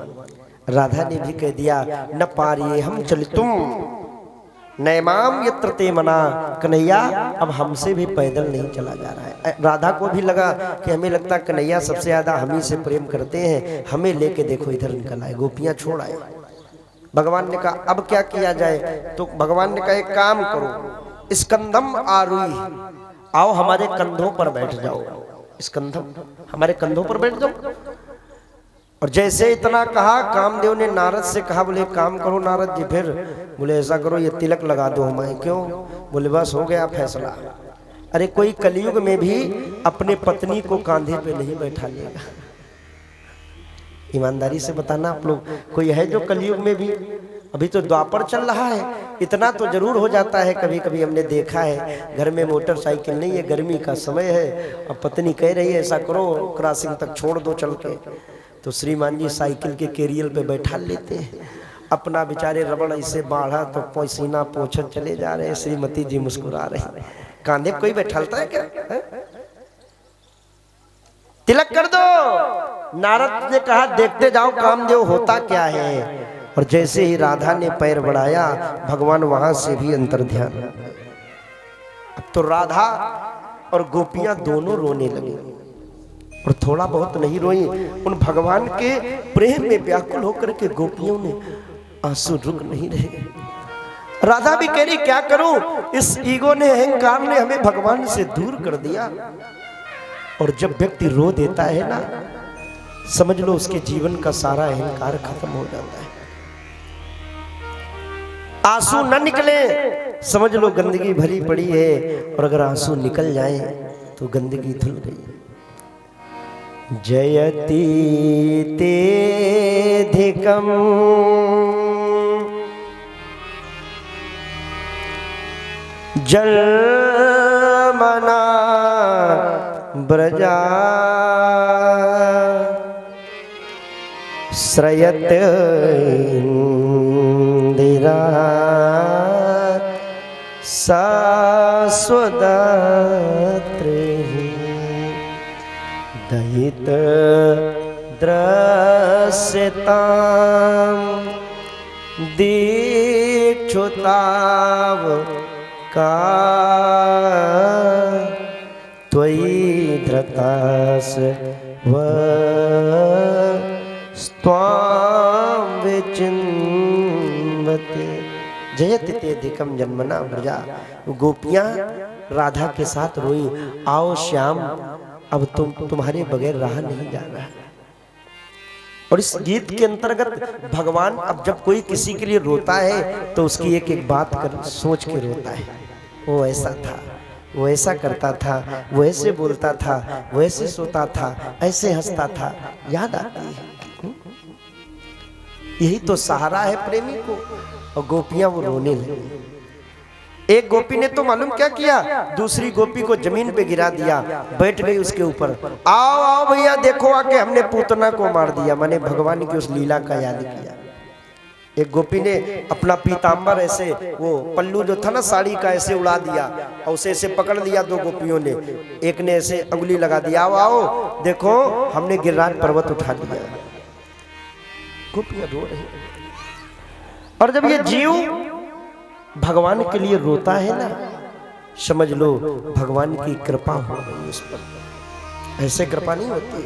राधा ने भी कह दिया न पारिये हम चल तुम नैमाम यत्र ते मना। कन्हैया अब हमसे भी पैदल नहीं चला जा रहा है। राधा को भी लगा कि हमें लगता कन्हैया सबसे ज्यादा हम ही से प्रेम करते हैं, हमें लेके देखो इधर निकल आए, गोपियां छोड़ आए। भगवान ने कहा अब क्या किया जाए। तो भगवान ने कहा एक काम करो, स्कंदम आरुई, आओ हमारे कंधों पर बैठ जाओ। स्कंदम, हमारे कंधों पर बैठ जाओ। और जैसे इतना कहा कामदेव ने नारद से कहा, बोले काम करो नारद जी, फिर बोले ऐसा करो ये तिलक लगा दो हमें। क्यों? बोले बस हो गया फैसला। अरे कोई कलयुग में भी अपने पत्नी को कांधे पे नहीं बैठा लेगा। ईमानदारी से बताना आप लोग, कोई है जो कलयुग में भी? अभी तो द्वापर चल रहा है। इतना तो जरूर हो जाता है, कभी कभी हमने देखा है घर में मोटरसाइकिल नहीं है, गर्मी का समय है और पत्नी कह रही है ऐसा करो क्रॉसिंग तक छोड़ दो चल के, तो श्रीमान जी साइकिल के कैरियर पे बैठा लेते हैं। अपना बेचारे रबड़ ऐसे बाढ़ा तो पसीना पोछत चले जा रहे हैं। श्रीमती जी मुस्कुरा रही, कांधे कोई बैठालता है क्या है? तिलक कर दो। नारद ने कहा देखते जाओ कामदेव होता क्या है। और जैसे ही राधा ने पैर बढ़ाया भगवान वहां से भी अंतर्ध्यान हो गए। अब तो राधा और गोपियां दोनों रोने लगी और थोड़ा बहुत नहीं रोई, उन भगवान के प्रेम में व्याकुल होकर के गोपियों ने आंसू रुक नहीं रहे। राधा भी कह रही क्या करूं, इस ईगो ने, अहंकार ने हमें भगवान से दूर कर दिया। और जब व्यक्ति रो देता है ना, समझ लो उसके जीवन का सारा अहंकार खत्म हो जाता है। आंसू न निकले समझ लो गंदगी भरी पड़ी है, और अगर आंसू निकल जाए तो गंदगी धुल गई। जयति तेधिकम जलमना ब्रजा श्रयत इंदिरा शाश्वदात्रे दयित दृश्यतां दीक्षुताव का त्वयि धृतास व स्वां विचिन्वते। जयति तेधिकम जन्मना ब्रजा। गोपियां राधा के साथ रोई, आओ श्याम अब तुम्हारे बगैर रहा नहीं जा रहा। और इस गीत के अंतर्गत भगवान अब जब कोई किसी के लिए रोता है तो उसकी एक एक बात कर सोच के रोता है। वो ऐसा था, वो ऐसा करता था, वो ऐसे बोलता था, वो ऐसे सोता था, ऐसे हंसता था, याद आती है। यही तो सहारा है प्रेमी को। और गोपियां वो रोने लगी। एक गोपी ने तो मालूम क्या किया, दूसरी गोपी को जमीन पे गिरा दिया, बैठ गई उसके ऊपर। आओ आओ भैया देखो आके हमने पूतना को मार दिया। मैंने भगवान की उस लीला का याद किया। एक गोपी ने अपना पीताम्बर ऐसे, वो पल्लू जो था ना साड़ी का, ऐसे उड़ा दिया और उसे ऐसे पकड़ लिया। दो गोपियों ने, एक ने ऐसे अंगुली लगा दिया, आओ आओ देखो हमने गिरिराज पर्वत उठा लिया। गोपियां रो रही। और जब ये जीव भगवान के लिए रोता है ना, समझ लो भगवान की कृपा हो गई उस पर। ऐसे कृपा नहीं होती है,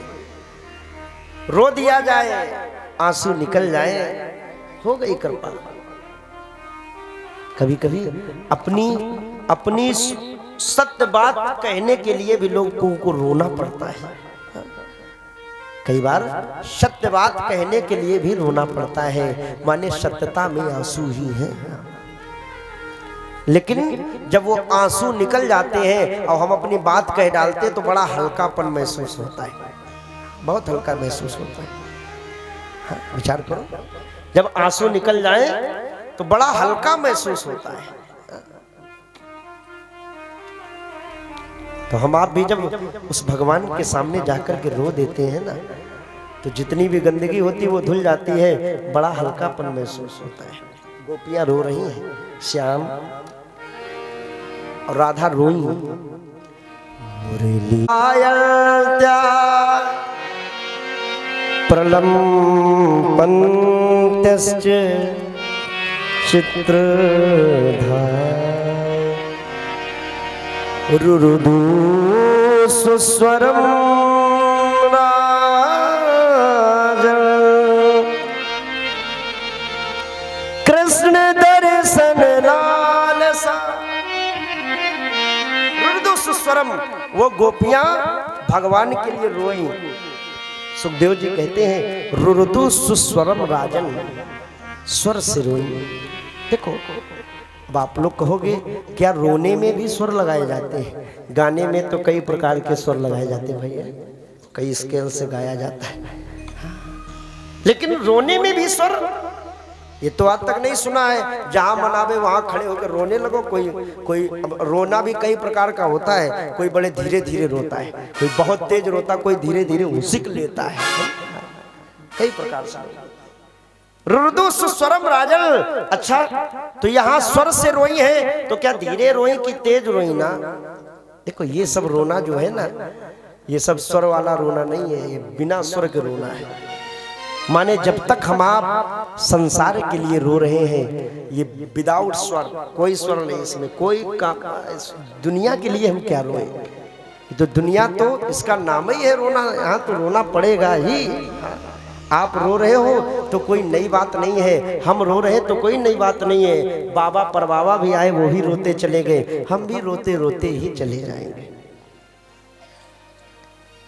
रो दिया जाए आंसू निकल जाए, हो गई कृपा। कभी कभी अपनी सत्य बात कहने के लिए भी लोगों को रोना पड़ता है। कई बार सत्य बात कहने के लिए भी रोना पड़ता है, माने सत्यता में आंसू ही है। लेकिन जब वो आंसू निकल जाते हैं और हम अपनी बात कह डालते हैं तो बड़ा हल्कापन महसूस होता है, बहुत हल्का महसूस होता है। हाँ, विचार करो, जब आंसू निकल जाए तो बड़ा हल्का महसूस होता है। तो हम आप भी जब उस भगवान के सामने जाकर के रो देते हैं ना, तो जितनी भी गंदगी होती है वो धुल जाती है, बड़ा हल्कापन महसूस होता है। गोपियां रो रही हैं, श्याम और राधा रोई। मुरली प्रलम्पन्त्यश्च चित्रधार रुरुदु सुस्वरम राजन कृष्ण दर्शन लालसा। रुरुदु सुस्वरम, वो गोपियां भगवान के लिए रोई। सुखदेव जी कहते हैं रुरुदु सुस्वरम राजन, स्वर से रोई। देखो अब आप लोग कहोगे क्या रोने में भी स्वर लगाए जाते हैं? गाने में तो कई प्रकार के स्वर लगाए जाते हैं भैया, कई स्केल से गाया जाता है, लेकिन रोने में भी स्वर, ये तो आज तक नहीं सुना है। जहां मनावे वहां खड़े होकर रोने लगो। कोई रोना भी कई प्रकार का होता है, कोई बड़े धीरे धीरे रोता है, कोई बहुत तेज रोता, कोई धीरे धीरे उसिक लेता है, कई प्रकार से। रुरुदु सुस्वरम राजन। अच्छा तो यहाँ स्वर से रोई है, तो क्या धीरे रोई कि तेज रोई ना? देखो ये सब रोना जो है ना, ये सब स्वर वाला रोना नहीं है, ये बिना स्वर के रोना है। माने जब तक हम आप संसार के लिए रो रहे हैं, ये विदाउट स्वर, कोई स्वर नहीं इसमें, कोई काम, दुनिया के लिए हम क्या रोए? तो दुनिया तो इसका नाम ही है रोना, यहाँ तो रोना पड़ेगा ही। आप रो रहे हो तो कोई नई बात नहीं है, हम रो रहे तो कोई नई बात नहीं है। बाबा परबाबा भी आए, वो भी रोते चले गए, हम भी रोते रोते ही चले जाएंगे।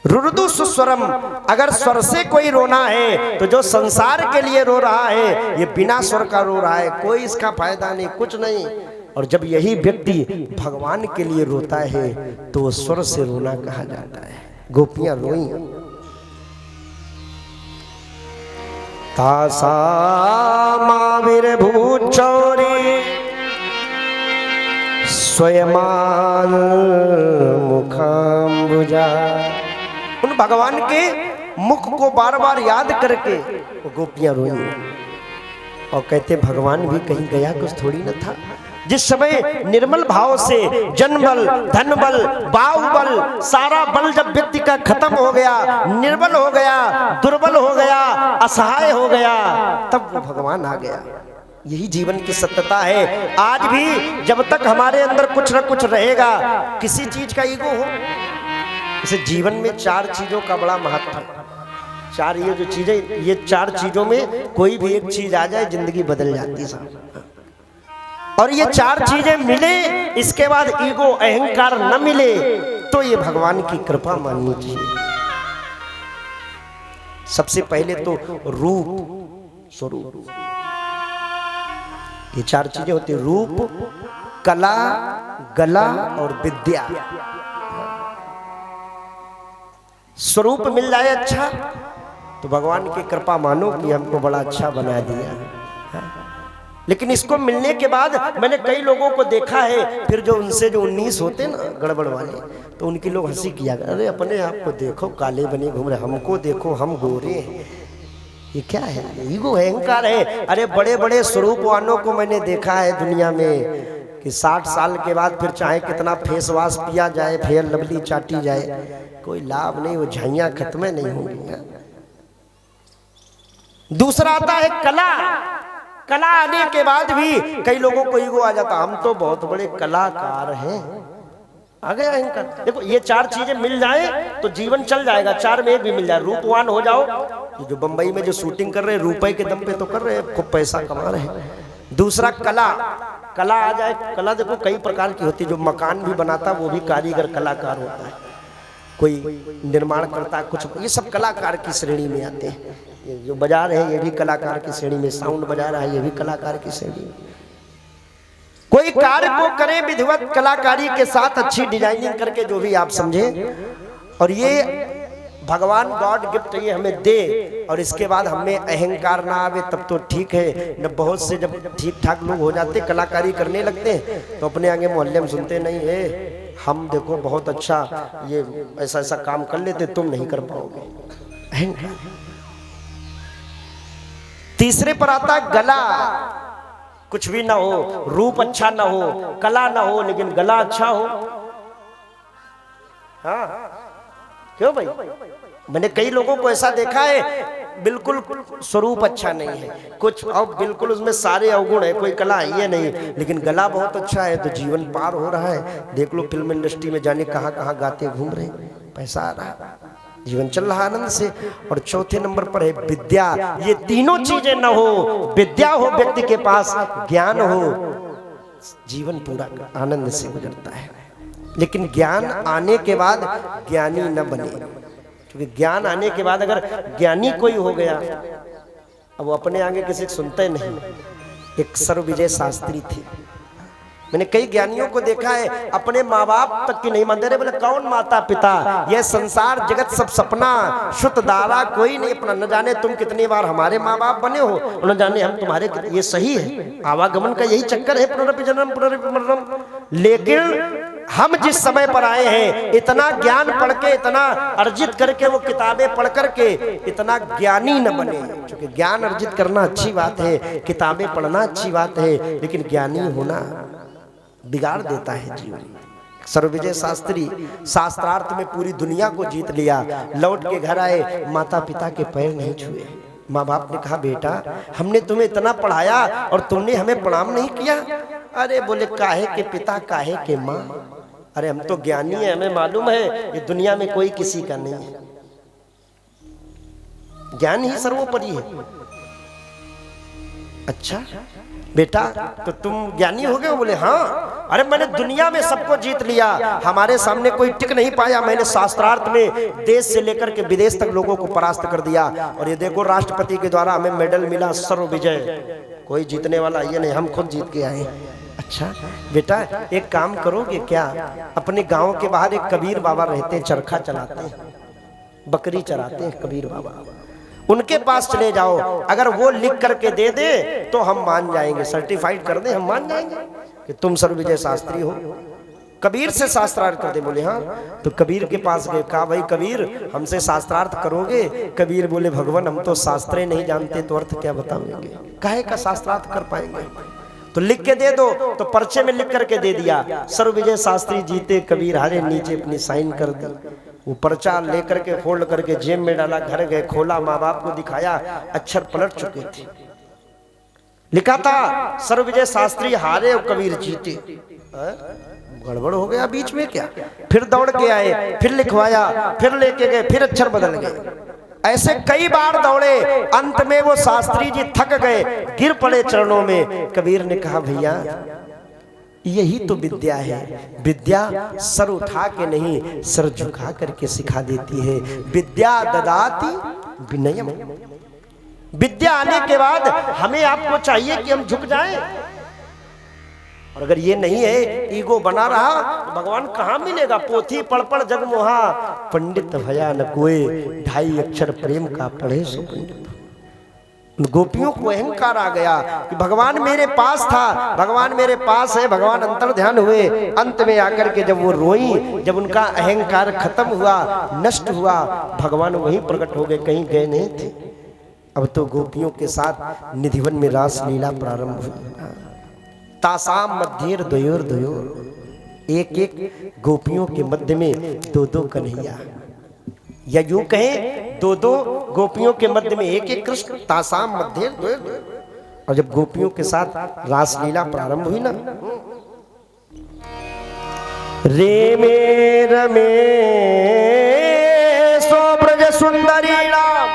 रुरुदु सुस्वरम, अगर स्वर से कोई रोना है तो जो संसार के लिए रो रहा है, ये बिना स्वर का रो रहा है, कोई इसका फायदा नहीं, कुछ नहीं। और जब यही व्यक्ति भगवान के लिए रोता है तो स्वर से रोना कहा जाता है। गोपियां रोई, तासा माविर्भूचौरी स्वयमान मुखाम्बुजा। उन भगवान के मुख को बार बार याद करके वो गोपियां रोई और कहते भगवान भी कहीं गया कुछ थोड़ी न था। जिस समय निर्मल भाव से जन बल, धन बल, बाहुबल, सारा बल जब व्यक्ति का खत्म हो गया, निर्बल हो गया, दुर्बल हो गया, असहाय हो गया, तब वो भगवान आ गया। यही जीवन की सत्यता है। आज भी जब तक हमारे अंदर कुछ न कुछ रहेगा, किसी चीज का ईगो हो, इसे जीवन में चार चीजों का बड़ा महत्व है। चार ये जो चीजें, ये चार चीजों में कोई भी एक चीज आ जाए जिंदगी बदल जाती है। और ये चार चीजें मिले, इसके बाद ईगो अहंकार न मिले, तो ये भगवान की कृपा माननी चाहिए। सबसे पहले तो रूप, स्वरूप, ये चार चीजें होती, रूप, कला, गला और विद्या। स्वरूप मिल जाए अच्छा तो भगवान की कृपा मानो कि हमको बड़ा अच्छा बना दिया। लेकिन इसको मिलने के बाद मैंने कई लोगों को देखा है, फिर जो उनसे जो 19 होते ना गड़बड़ वाले, तो उनकी लोग हंसी किया, अरे अपने आप को देखो काले बने घूम रहे, हमको देखो हम गोरे हैं। ये क्या है? ईगो, अहंकार है। अरे बड़े बड़े स्वरूप वालों को मैंने देखा है दुनिया में कि 60 साल के बाद फिर चाहे कितना फेस वॉश पिया जाए, फेयर लवली चाटी जाए, कोई लाभ नहीं, वो झाइयां खत्म नहीं होंगी। दूसरा आता है कला। कला आने के बाद भी कई लोगों को ईगो आ जाता, हम तो बहुत बड़े कलाकार हैं, आ गया अहंकार। देखो ये चार चीजें मिल जाए तो जीवन चल जाएगा, चार में एक भी मिल जाए। रूपवान हो जाओ, जो बंबई में जो शूटिंग कर रहे हैं रुपए के दम पे तो कर रहे हैं, खूब पैसा कमा रहे हैं। दूसरा कला, कला आ जाए। कला देखो कई प्रकार की होती है, जो मकान भी बनाता वो भी कारीगर कलाकार होता है, कोई निर्माण करता कुछ, ये सब कलाकार की श्रेणी में आते हैं। ये जो बजा रहे हैं ये भी कलाकार की श्रेणी में, साउंड बजा रहा है ये भी कलाकार की श्रेणी में। कोई कार्य को करे विधिवत कलाकारी के साथ, अच्छी डिजाइनिंग करके, जो भी आप समझे, और ये भगवान गॉड गिफ्ट ये हमें दे, और इसके बाद हमें अहंकार ना आवे तब तो ठीक है। न बहुत से जब ठीक ठाक लोग हो जाते कलाकारी करने लगते हैं तो अपने आगे मोहल्ले में सुनते नहीं है, हम देखो बहुत अच्छा ये ऐसा ऐसा काम कर लेते, तुम नहीं कर पाओगे। अहंकार। तीसरे पर आता गला। कुछ भी ना हो, रूप अच्छा ना हो, कला ना हो, लेकिन गला अच्छा हो। हाँ क्यों भाई? मैंने कई लोगों को ऐसा देखा है, बिल्कुल स्वरूप अच्छा नहीं है कुछ, और बिल्कुल उसमें सारे अवगुण है, कोई कला है ये नहीं, लेकिन गला बहुत अच्छा है तो जीवन पार हो रहा है। देख लो फिल्म इंडस्ट्री में जाने कहाँ कहाँ गाते घूम रहे, पैसा आ रहा है, जीवन चल रहा आनंद से। और चौथे नंबर पर है विद्या। ये तीनों चीजें न हो, विद्या हो व्यक्ति के पास, ज्ञान हो, जीवन पूरा आनंद से गुजरता है। लेकिन ज्ञान आने के बाद ज्ञानी न बने, क्योंकि ज्ञान आने के बाद अगर ज्ञानी कोई हो गया, अब वो अपने आगे किसी को सुनते नहीं। एक सर्वविजय शास्त्री थे, मैंने कई ज्ञानियों को देखा है अपने माँ बाप तक की नहीं मानते रहे, बोले कौन माता पिता, यह संसार जगत सब सपना, शुद्ध दारा कोई नहीं अपना। न जाने तुम कितनी बार हमारे माँ बाप बने हो, न जाने हम तुम्हारे, ये सही है, आवागमन का यही चक्कर है, पुनरपि जन्म पुनरपि मरणम। लेकिन हम जिस समय पर आए हैं, इतना ज्ञान पढ़ के, इतना अर्जित करके, वो किताबें पढ़ करके इतना ज्ञानी न बने। क्योंकि ज्ञान अर्जित करना अच्छी बात है, किताबें पढ़ना अच्छी बात है, लेकिन ज्ञानी होना बिगाड़ देता है जीवन। सर्वविजय शास्त्री शास्त्रार्थ में पूरी दुनिया को जीत लिया। लौट के घर आए, माता पिता के पैर नहीं छुए। माँ बाप ने कहा बेटा हमने तुम्हें इतना पढ़ाया और तुमने हमें प्रणाम नहीं किया। अरे बोले काहे के पिता काहे के माँ, अरे हम तो ज्ञानी है, हमें मालूम है ये दुनिया में कोई किसी का नहीं है, ज्ञान ही सर्वोपरि है। अच्छा बेटा तो तुम ज्ञानी हो गए? बोले हाँ। अरे मैंने दुनिया में सबको जीत लिया, हमारे सामने कोई टिक नहीं पाया। मैंने शास्त्रार्थ में देश से लेकर के विदेश तक लोगों को परास्त कर दिया। और ये देखो राष्ट्रपति के द्वारा हमें मेडल मिला सर्व विजय। कोई जीतने वाला ये नहीं, हम खुद जीत के आए। अच्छा बेटा एक काम करोगे क्या? अपने गांव के बाहर एक कबीर बाबा रहते हैं, चरखा चलाते हैं, बकरी चराते हैं कबीर बाबा, उनके पास चले जाओ। अगर वो लिख करके दे दे तो हम मान जाएंगे, सर्टिफाइड कर दे हम मान जाएंगे कि तुम सर्वविजय शास्त्री हो। कबीर से शास्त्रार्थ कर दे? बोले हाँ। तो कबीर के पास गए, कहा भाई कबीर हमसे शास्त्रार्थ करोगे? कबीर बोले भगवान हम तो शास्त्रें नहीं जानते तो अर्थ क्या बताएंगे, काहे का शास्त्रार्थ कर पाएंगे, तो लिख के दे दो। तो पर्चे में लिख करके दे दिया, सर्वविजय शास्त्री जीते कबीर हारे, नीचे अपनी साइन कर दी। वो पर्चा लेकर के फोल्ड करके जेब में डाला, घर गए, खोला, माँ बाप को दिखाया, अक्षर पलट चुके थे। लिखा था सर्वविजय शास्त्री हारे और कबीर जीते। गड़बड़ हो गया बीच में क्या? फिर दौड़ के आए, फिर लिखवाया, फिर लेके गए, फिर अक्षर बदल गए। ऐसे कई बार दौड़े, अंत में वो शास्त्री जी थक गए, गिर पड़े चरणों में। कबीर ने कहा भैया यही तो विद्या है, विद्या सर उठा के नहीं सर झुका करके सिखा देती है। विद्या ददाति विनयम, विद्या आने के बाद हमें आपको चाहिए कि हम झुक जाएं। और अगर ये नहीं है, ईगो बना रहा तो भगवान कहाँ मिलेगा? पोथी पढ़ पढ़ जगमोहा, पंडित भया न कोई, 2.5 अक्षर प्रेम का पढ़े सो पंडित। गोपियों को अहंकार आ गया कि भगवान मेरे पास था, भगवान मेरे पास है, भगवान अंतर ध्यान हुए। अंत में आकर के जब वो रोई, जब उनका अहंकार खत्म हुआ, नष्ट हुआ, भगवान वहीं प्रकट हो गए, कहीं गए नहीं थे। अब तो गोपियों के साथ निधिवन में रास लीला प्रारंभ हुई। तासाम मध्येर द्वयोर द्वयोर, एक एक गोपियों के मध्य में 2-2 कन्हैया, या यूं कहें 2-2 गोपियों के मध्य में एक एक कृष्ण। तासाम मध्य द्वयोर। और जब गोपियों के साथ रासलीला प्रारंभ हुई ना, रे मे रमे सो ब्रज सुंदरी राम,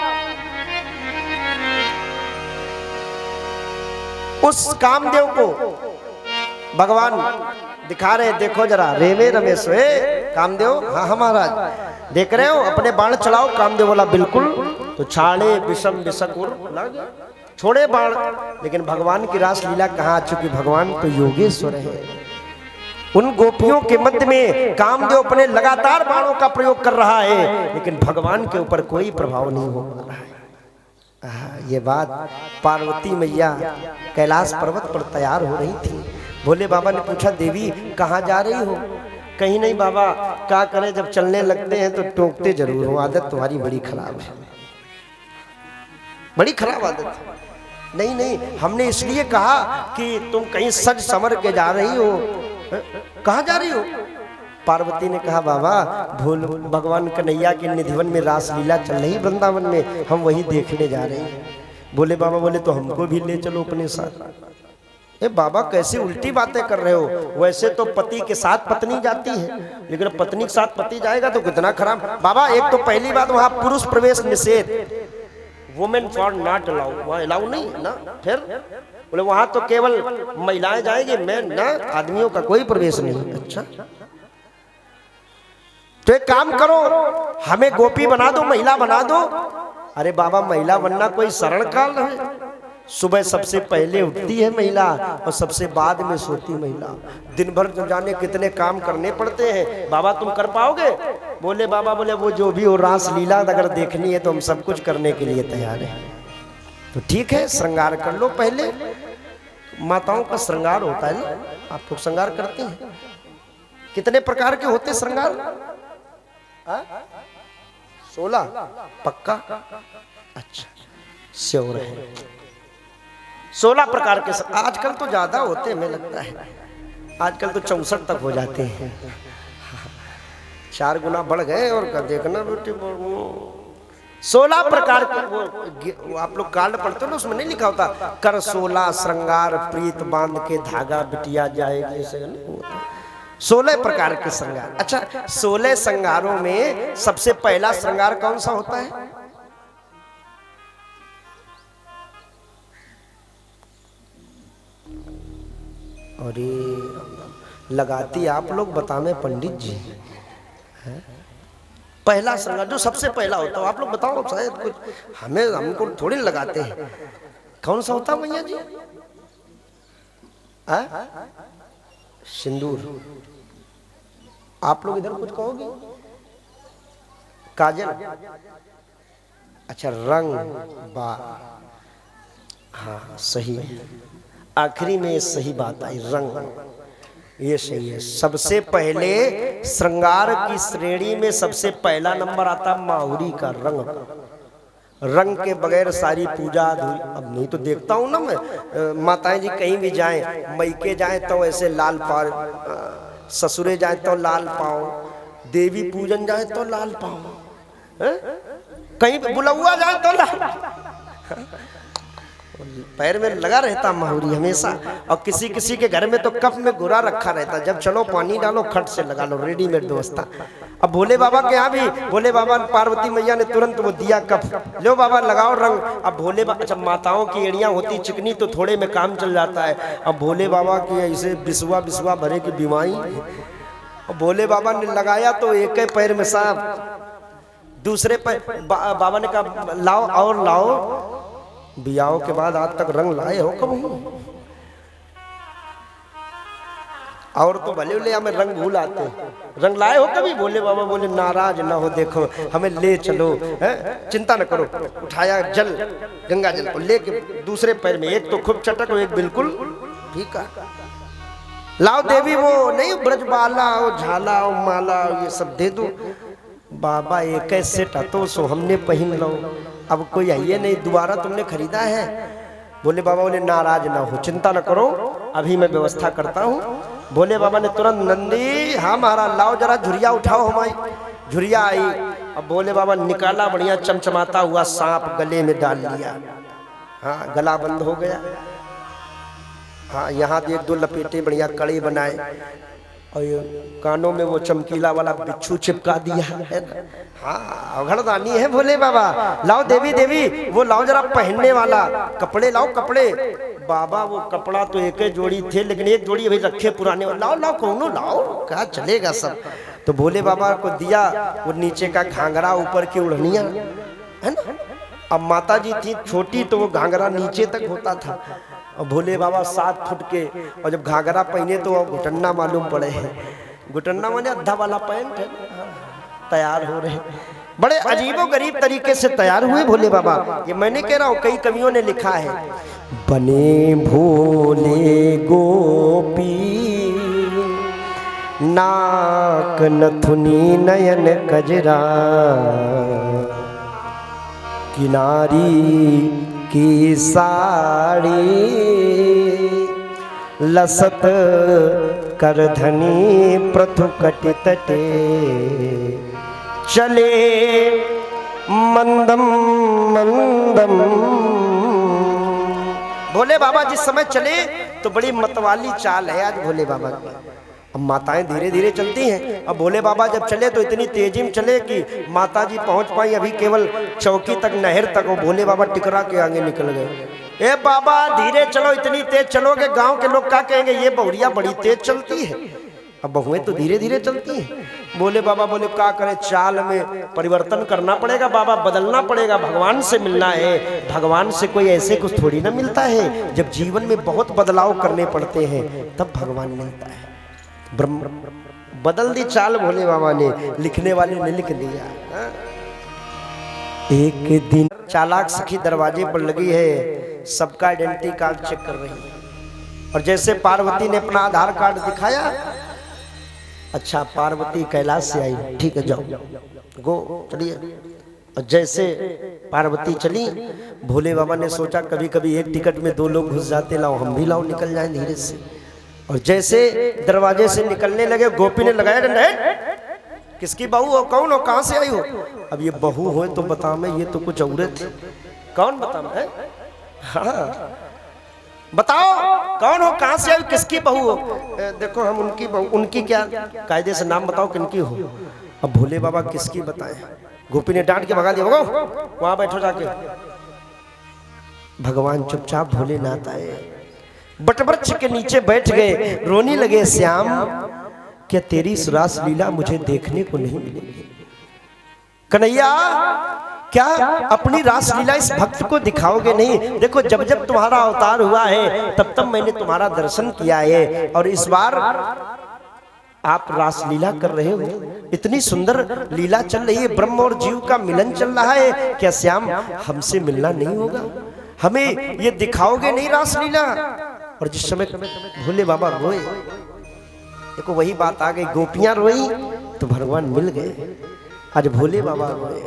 उस कामदेव को भगवान दिखा रहे, देखो जरा रेमे रमेश कामदेव। हाँ महाराज देख रहे हो, अपने बाण चलाओ। कामदेव बोला बिल्कुल। तो छाड़े विषम विषकुर लग, छोड़े बाण। लेकिन भगवान की रास लीला कहाँ आ चुकी? भगवान तो योगेश्वर है। उन गोपियों के मध्य में कामदेव अपने लगातार बाणों का प्रयोग कर रहा है, लेकिन भगवान के ऊपर कोई प्रभाव नहीं हो रहा है। ये बात पार्वती मैया कैलाश पर्वत पर तैयार हो रही थी। भोले बाबा ने पूछा देवी कहाँ जा रही हो? कहीं नहीं बाबा, क्या करें जब चलने लगते हैं तो टोकते जरूर हो, आदत तुम्हारी बड़ी खराब है, बड़ी खराब आदत है। नहीं नहीं, हमने इसलिए कहा कि तुम कहीं सज संवर के जा रही हो। कहाँ जा रही हो? पार्वती ने कहा बाबा भोल भगवान कन्हैया के निधिवन में रासलीला चल रही वृंदावन में, हम वही देखने जा रहे हैं। बोले बाबा बोले तो हमको भी ले चलो अपने साथ। ए बाबा कैसे उल्टी बातें कर रहे हो? वैसे तो पति के साथ पत्नी जाती है, लेकिन पत्नी के साथ पति जाएगा तो कितना खराब। बाबा एक तो पहली बात वहां पुरुष प्रवेश निषेध, वुमेन फॉर नॉट अलाउ, वहां अलाउ नहीं ना। फिर बोले वहां तो केवल महिलाएं जाएंगे, मैन ना, आदमियों का कोई प्रवेश नहीं। अच्छा तो एक काम करो, हमें गोपी बना दो, महिला बना दो। अरे बाबा महिला बनना कोई शरण काल है? सुबह सबसे पहले उठती है महिला और सबसे बाद में सोती महिला। दिन भर जाने कितने काम करने पड़ते हैं। बाबा तुम कर पाओगे? बोले बाबा बोले वो जो भी हो, रास लीला अगर देखनी है तो हम सब कुछ करने के लिए तैयार हैं। तो ठीक है श्रृंगार कर लो। पहले माताओं का श्रृंगार होता है ना, आप लोग श्रृंगार करते हैं। कितने प्रकार के होते श्रृंगार? 16 पक्का? अच्छा श्योर है। 16 प्रकार के। आजकल तो ज्यादा होते हैं, हमें लगता है आजकल तो 64 तक हो जाते हैं। 4 गुना बढ़ गए। और का देखना बेटे 16 प्रकार के वो आप लोग कार्ड पढ़ते हो ना, उसमें नहीं लिखा होता कर 16 श्रृंगार प्रीत बांध के धागा बिटिया जाएगी, ऐसे नहीं होता। 16 प्रकार के श्रृंगार। अच्छा 16 श्रृंगारों में सबसे पहला श्रृंगार कौन सा होता है? अरे लगाती आप लोग बतावे पंडित जी है? पहला श्रृंगार जो सबसे पहला होता है आप लोग बताओ, शायद कुछ हमें हमको थोड़ी लगाते हैं। कौन सा होता है भैया जी? सिंदूर। आप लोग इधर कुछ कहोगे? काजल। अच्छा रंग बा, हाँ सही, आखिरी में ये सही बात आई, रंग, ये सही है। सबसे पहले श्रृंगार की श्रेणी में सबसे पहला नंबर आता माहुरी का, रंग। रंग के बगैर सारी पूजा अधूरी। अब नहीं तो देखता हूँ ना मैं, माताएं जी कहीं भी जाएं, मैके जाएं तो ऐसे लाल पाव, ससुरे जाएं तो लाल पाव, देवी पूजन जाए तो लाल पाव, कहीं बुलौआ जाए तो लाल, पैर में लगा रहता माहुरी हमेशा। और किसी किसी के घर में तो कप में गुरा रखा रहता, जब चलो पानी डालो खट से लगा लो, रेडीमेड व्यवस्था। अब भोले बाबा के यहाँ भी भोले बाबा पार्वती मैया ने तुरंत वो दिया कप, लो बाबा लगाओ रंग। अब भोले बाबा, अच्छा माताओं की एड़ियाँ होती चिकनी तो थोड़े में काम चल जाता है। अब भोले बाबा की ऐसे बिस्वा बिस्वा भरे की बीमारी, भोले बाबा ने लगाया तो एक ही पैर में सांप, दूसरे पैर बाबा ने कहा लाओ और लाओ। बियाह के बाद आज तक रंग लाए हो कब? और तो भले ले हमें रंग भूल आते, रंग लाए हो कभी? भोले बाबा बोले नाराज ना हो, देखो हमें ले चलो, है चिंता न करो। उठाया जल, गंगा जल को लेके दूसरे पैर में, एक तो खूब चटक हो, एक बिल्कुल फीका। लाओ देवी वो नहीं ब्रजबाला और झाला और माला ये सब दे दो। बाबा एक सेट तो सो हमने पहन लो, अब कोई आइए नहीं, दोबारा तुमने खरीदा है। भोले बाबा बोले नाराज ना हो, चिंता न करो, अभी मैं व्यवस्था करता हूँ। भोले बाबा ने तुरंत नंदी, हाँ महाराज लाओ जरा झुरिया उठाओ हमारी। झुरिया आई, अब भोले बाबा निकाला बढ़िया चमचमाता हुआ सांप गले में डाल लिया। हाँ गला बंद हो गया। हाँ यहाँ एक दो लपेटे बढ़िया कड़े बनाए और कानों में वो चमकीला वाला बिच्छू चिपका दिया है ना। हाँ अघड़दानी है भोले बाबा। लाओ देवी देवी वो लाओ जरा पहनने वाला कपड़े लाओ, कपड़े। बाबा वो कपड़ा तो एक ही जोड़ी थे, लेकिन एक जोड़ी अभी रखे पुराने, लाओ लाओ कौनो लाओ, क्या चलेगा सब। तो भोले बाबा को दिया वो नीचे का घाघरा, ऊपर की उड़निया, है ना। अब माता जी थी छोटी तो वो घाघरा नीचे तक होता था, और भोले बाबा 7 फुट के, और जब घाघरा पहने तो घुटन्ना मालूम पड़े हैं। घुटन्ना माने अद्धा वाला पैंट है। तैयार हो रहे, बड़े अजीबो गरीब तरीके से तैयार हुए भोले बाबा। ये मैंने कह रहा हूँ, कई कवियों ने लिखा है, बने भोले गोपी नाक नथुनी नयन कजरा, किनारी की साड़ी लसत कर धनी प्रथु कटि तटे, चले मंदम मंदम। भोले बाबा जिस समय चले तो बड़ी मतवाली चाल है आज भोले बाबा की। अब माताएं धीरे धीरे चलती हैं, अब भोले बाबा जब चले तो इतनी तेजी में चले कि माता जी पहुंच पाई अभी केवल चौकी तक, नहर तक। और भोले बाबा टिकरा के आगे निकल गए। ए बाबा धीरे चलो, इतनी तेज चलोगे गांव के लोग क्या कहेंगे, ये बहुरिया बड़ी तेज चलती है। अब बहुएं तो धीरे धीरे चलती हैं। भोले बाबा बोले क्या करे, चाल में परिवर्तन करना पड़ेगा बाबा, बदलना पड़ेगा, भगवान से मिलना है। भगवान से कोई ऐसे कुछ थोड़ी ना मिलता है, जब जीवन में बहुत बदलाव करने पड़ते हैं तब भगवान मिलता है। ब्रह्म बदल दी चाल भोले बाबा ने, लिखने वाले ने लिख दिया। एक दिन चालाक सखी दरवाजे पर लगी है, सबका आइडेंटिटी कार्ड चेक कर रही है। और जैसे पार्वती ने अपना आधार कार्ड दिखाया, अच्छा पार्वती कैलाश से आई, ठीक है जाओ गो चलिए। और जैसे पार्वती चली, भोले बाबा ने सोचा कभी कभी एक टिकट में 2 लोग घुस जाते, लाओ हम भी लाओ निकल जाए धीरे से। और जैसे दरवाजे से निकलने लगे, गोपी ने लगाया डंडा, किसकी बहू हो, कौन हो, कहां से आई हो? अब ये बहू हो तो बता मैं, ये तो कुछ औरत थी, कौन बता मैं? हाँ बताओ कौन हो, कहां से आई, किसकी बहू हो? देखो हम उनकी बहू, उनकी क्या कायदे से नाम बताओ किनकी हो। अब भोले बाबा किसकी बताएं? गोपी ने डांट के भगा दिया, भगो वहां बैठो जाके। भगवान चुपचाप भोलेनाथ आए, बटवृक्ष के नीचे बैठ गए, रोने लगे। श्याम क्या तेरी इस रास लीला मुझे देखने को नहीं मिलेगी? कन्हैया क्या अपनी रास लीला इस भक्त को दिखाओगे नहीं? देखो जब जब तुम्हारा अवतार हुआ है तब तब मैंने तुम्हारा दर्शन किया है, और इस बार आप रास लीला कर रहे हो, इतनी सुंदर लीला चल रही है, ब्रह्म और जीव का मिलन चल रहा है, क्या श्याम हमसे मिलना नहीं होगा? हमें ये दिखाओगे नहीं रास लीला? और जिस समय भोले बाबा रोए, देखो वही बात आ गई, गोपियां रोई तो भगवान मिल गए। आज भोले बाबा रोए,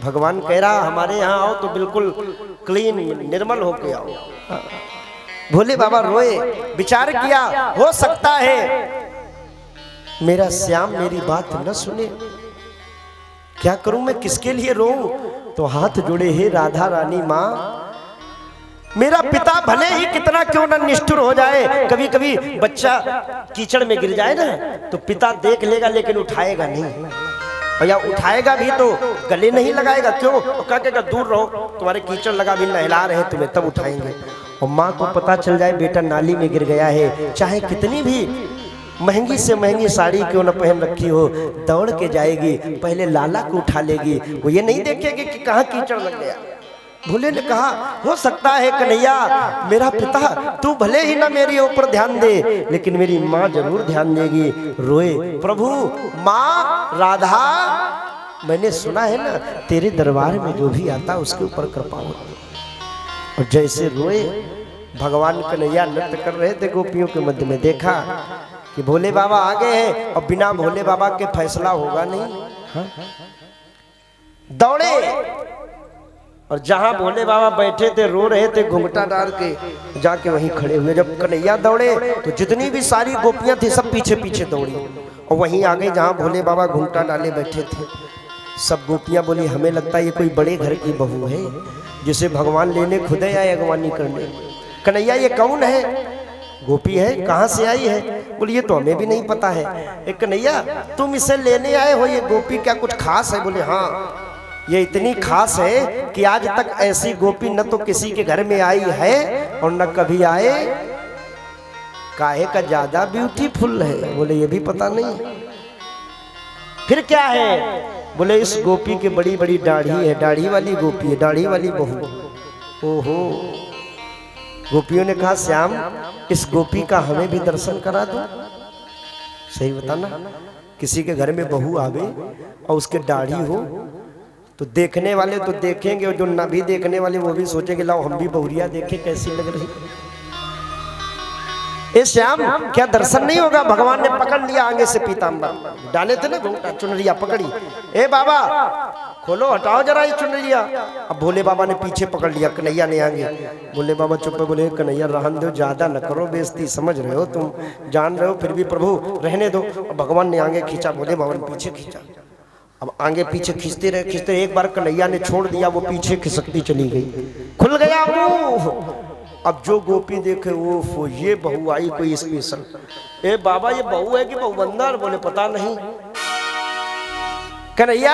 भगवान कह रहा हमारे यहाँ आओ तो बिल्कुल क्लीन निर्मल होके आओ। भोले बाबा रोए, विचार किया हो सकता है मेरा श्याम मेरी बात न सुने, क्या करूं मैं, किसके लिए रोऊं? तो हाथ जोड़े, हे राधा रानी माँ, मेरा पिता भले ही कितना क्यों न निष्ठुर हो जाए, कभी कभी बच्चा कीचड़ में गिर जाए ना तो पिता देख लेगा लेकिन उठाएगा नहीं, और या उठाएगा भी तो गले नहीं लगाएगा, क्यों? और कहेगा दूर रहो, तुम्हारे कीचड़ लगा भी नहला रहे तुम्हें तब उठाएंगे। और माँ को पता चल जाए बेटा नाली में गिर गया है, चाहे कितनी भी महंगी से महंगी साड़ी क्यों न पहन रखी हो, दौड़ के जाएगी, पहले लाला को उठा लेगी, वो ये नहीं देखेगी कि कहाँ कीचड़ लग गया। भोले ने कहा हो सकता है कन्हैया मेरा पिता तू भले ही ना मेरे ऊपर ध्यान दे, लेकिन मेरी माँ जरूर ध्यान देगी। रोए, प्रभु माँ राधा, मैंने सुना है ना तेरे दरबार में जो भी आता उसके ऊपर कृपा होती। और जैसे रोए, भगवान कन्हैया नृत्य कर रहे थे गोपियों के मध्य में, देखा कि भोले बाबा आ गए हैं और बिना भोले बाबा के फैसला होगा नहीं। हाँ? दौड़े और जहां भोले बाबा बैठे थे रो रहे थे घुंघटा डाल के, जाके वहीं खड़े हुए। जब कन्हैया दौड़े तो जितनी भी सारी गोपियां थी सब पीछे पीछे दौड़ी और वहीं आ गए जहां भोले बाबा घुंघटा डाले बैठे थे। सब गोपियां बोली हमें लगता है ये कोई बड़े घर की बहू है जिसे भगवान लेने खुद आए अगवानी करने। कन्हैया ये कौन है? गोपी है, कहाँ से आई है? बोले ये तो हमें भी नहीं पता है। एक कन्हैया तुम इसे लेने आए हो, ये गोपी क्या कुछ खास है? बोले हाँ ये इतनी खास है कि आज तक ऐसी गोपी न तो किसी के घर में आई है और न कभी आए। काहे का ज्यादा ब्यूटीफुल है? बोले ये भी पता नहीं। फिर क्या है? बोले इस गोपी के बड़ी बड़ी दाढ़ी है, दाढ़ी वाली गोपी है, दाढ़ी वाली बहू। ओहो, गोपियों ने कहा श्याम इस गोपी का हमें भी दर्शन करा दो। सही बताना, किसी के घर में बहू आवे और उसके दाढ़ी हो तो देखने वाले तो देखेंगे और जो ना भी देखने वाले वो भी सोचेंगे लाओ हम भी बहुरिया देखें कैसी लग रही। ए श्याम क्या दर्शन नहीं होगा? भगवान ने पकड़ लिया आगे से पीताम्बर डाले थे ना घूंघटा, चुनरिया पकड़ी। ए बाबा खोलो, हटाओ जरा ये चुनरिया। अब भोले बाबा ने पीछे पकड़ लिया, कन्हैया ने आगे। भोले बाबा चुप है, बोले कन्हैया रहने दो, ज्यादा न करो बेइज्जती, समझ रहे हो तुम, जान रहे हो, फिर भी प्रभु रहने दो। भगवान ने आगे खींचा, भोले बाबा ने पीछे खींचा। अब आगे पीछे खींचते रहे खींचते, एक बार कन्हैया ने छोड़ दिया, वो पीछे खिसकती चली गई, खुल गया मुंह। अब जो गोपी देखे वो ये बहू आई कोई स्पेशल। ए बाबा ये बहू है कि बहू बंदर? बोले पता नहीं। कन्हैया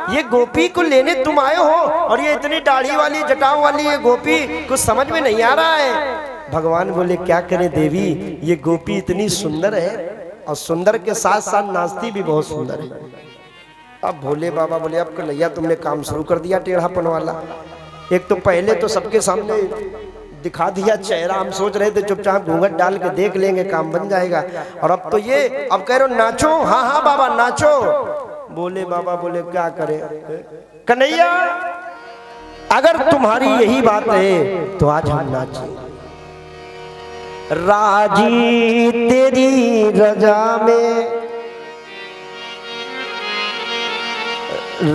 ये गोपी को लेने तुम आए हो और ये इतनी दाढ़ी वाली जटाओं वाली ये गोपी, कुछ समझ में नहीं आ रहा है। भगवान बोले क्या करें देवी, ये गोपी इतनी सुंदर है और सुंदर के साथ साथ नाचती भी बहुत सुंदर है। अब भोले बाबा बोले अब कन्हैया तुमने काम शुरू कर दिया टेढ़ापन वाला। एक तो पहले तो सबके सामने दिखा दिया चेहरा, हम सोच रहे थे चुपचाप घूंघट डाल के देख लेंगे काम बन जाएगा, और अब तो ये अब कह रहे हो नाचो। हाँ हाँ बाबा नाचो। बोले बाबा बोले क्या करे कन्हैया, अगर तुम्हारी यही बात है तो आज हम नाचें। राजी तेरी रजा में,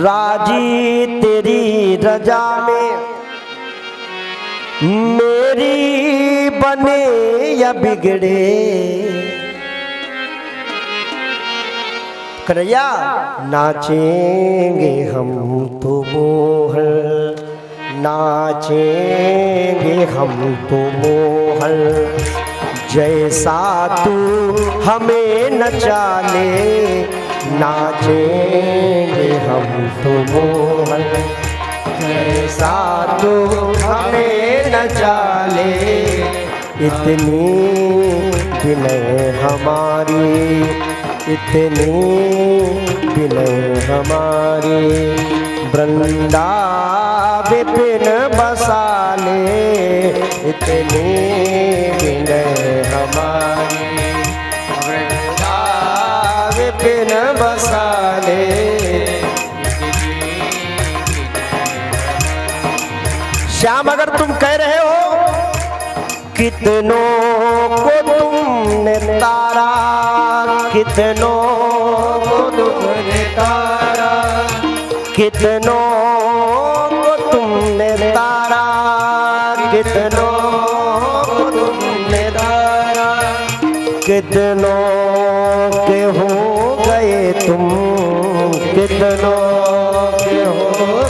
राजी तेरी रजा में, मेरी बने या बिगड़े, कन्हैया नाचेंगे हम तो मोहन, नाचेंगे हम तो मोहन, जैसा तू हमें नचा ले, नाचेंगे हम तो मोहन, जैसा तू हमें नचा ले। इतनी विनय हमारी, इतनी विनय हमारी, वृंदा विपिन बसा ले, इतनी विनय हमारी, वृंदा विपिन बसा ले। श्याम अगर तुम कह रहे हो कितनों को तुमने तारा, कितनों को तुमने तारा, कितनों को तुमने तारा, कितनों को तुमने तारा, कितनों के हो गए तुम, कितनों के हो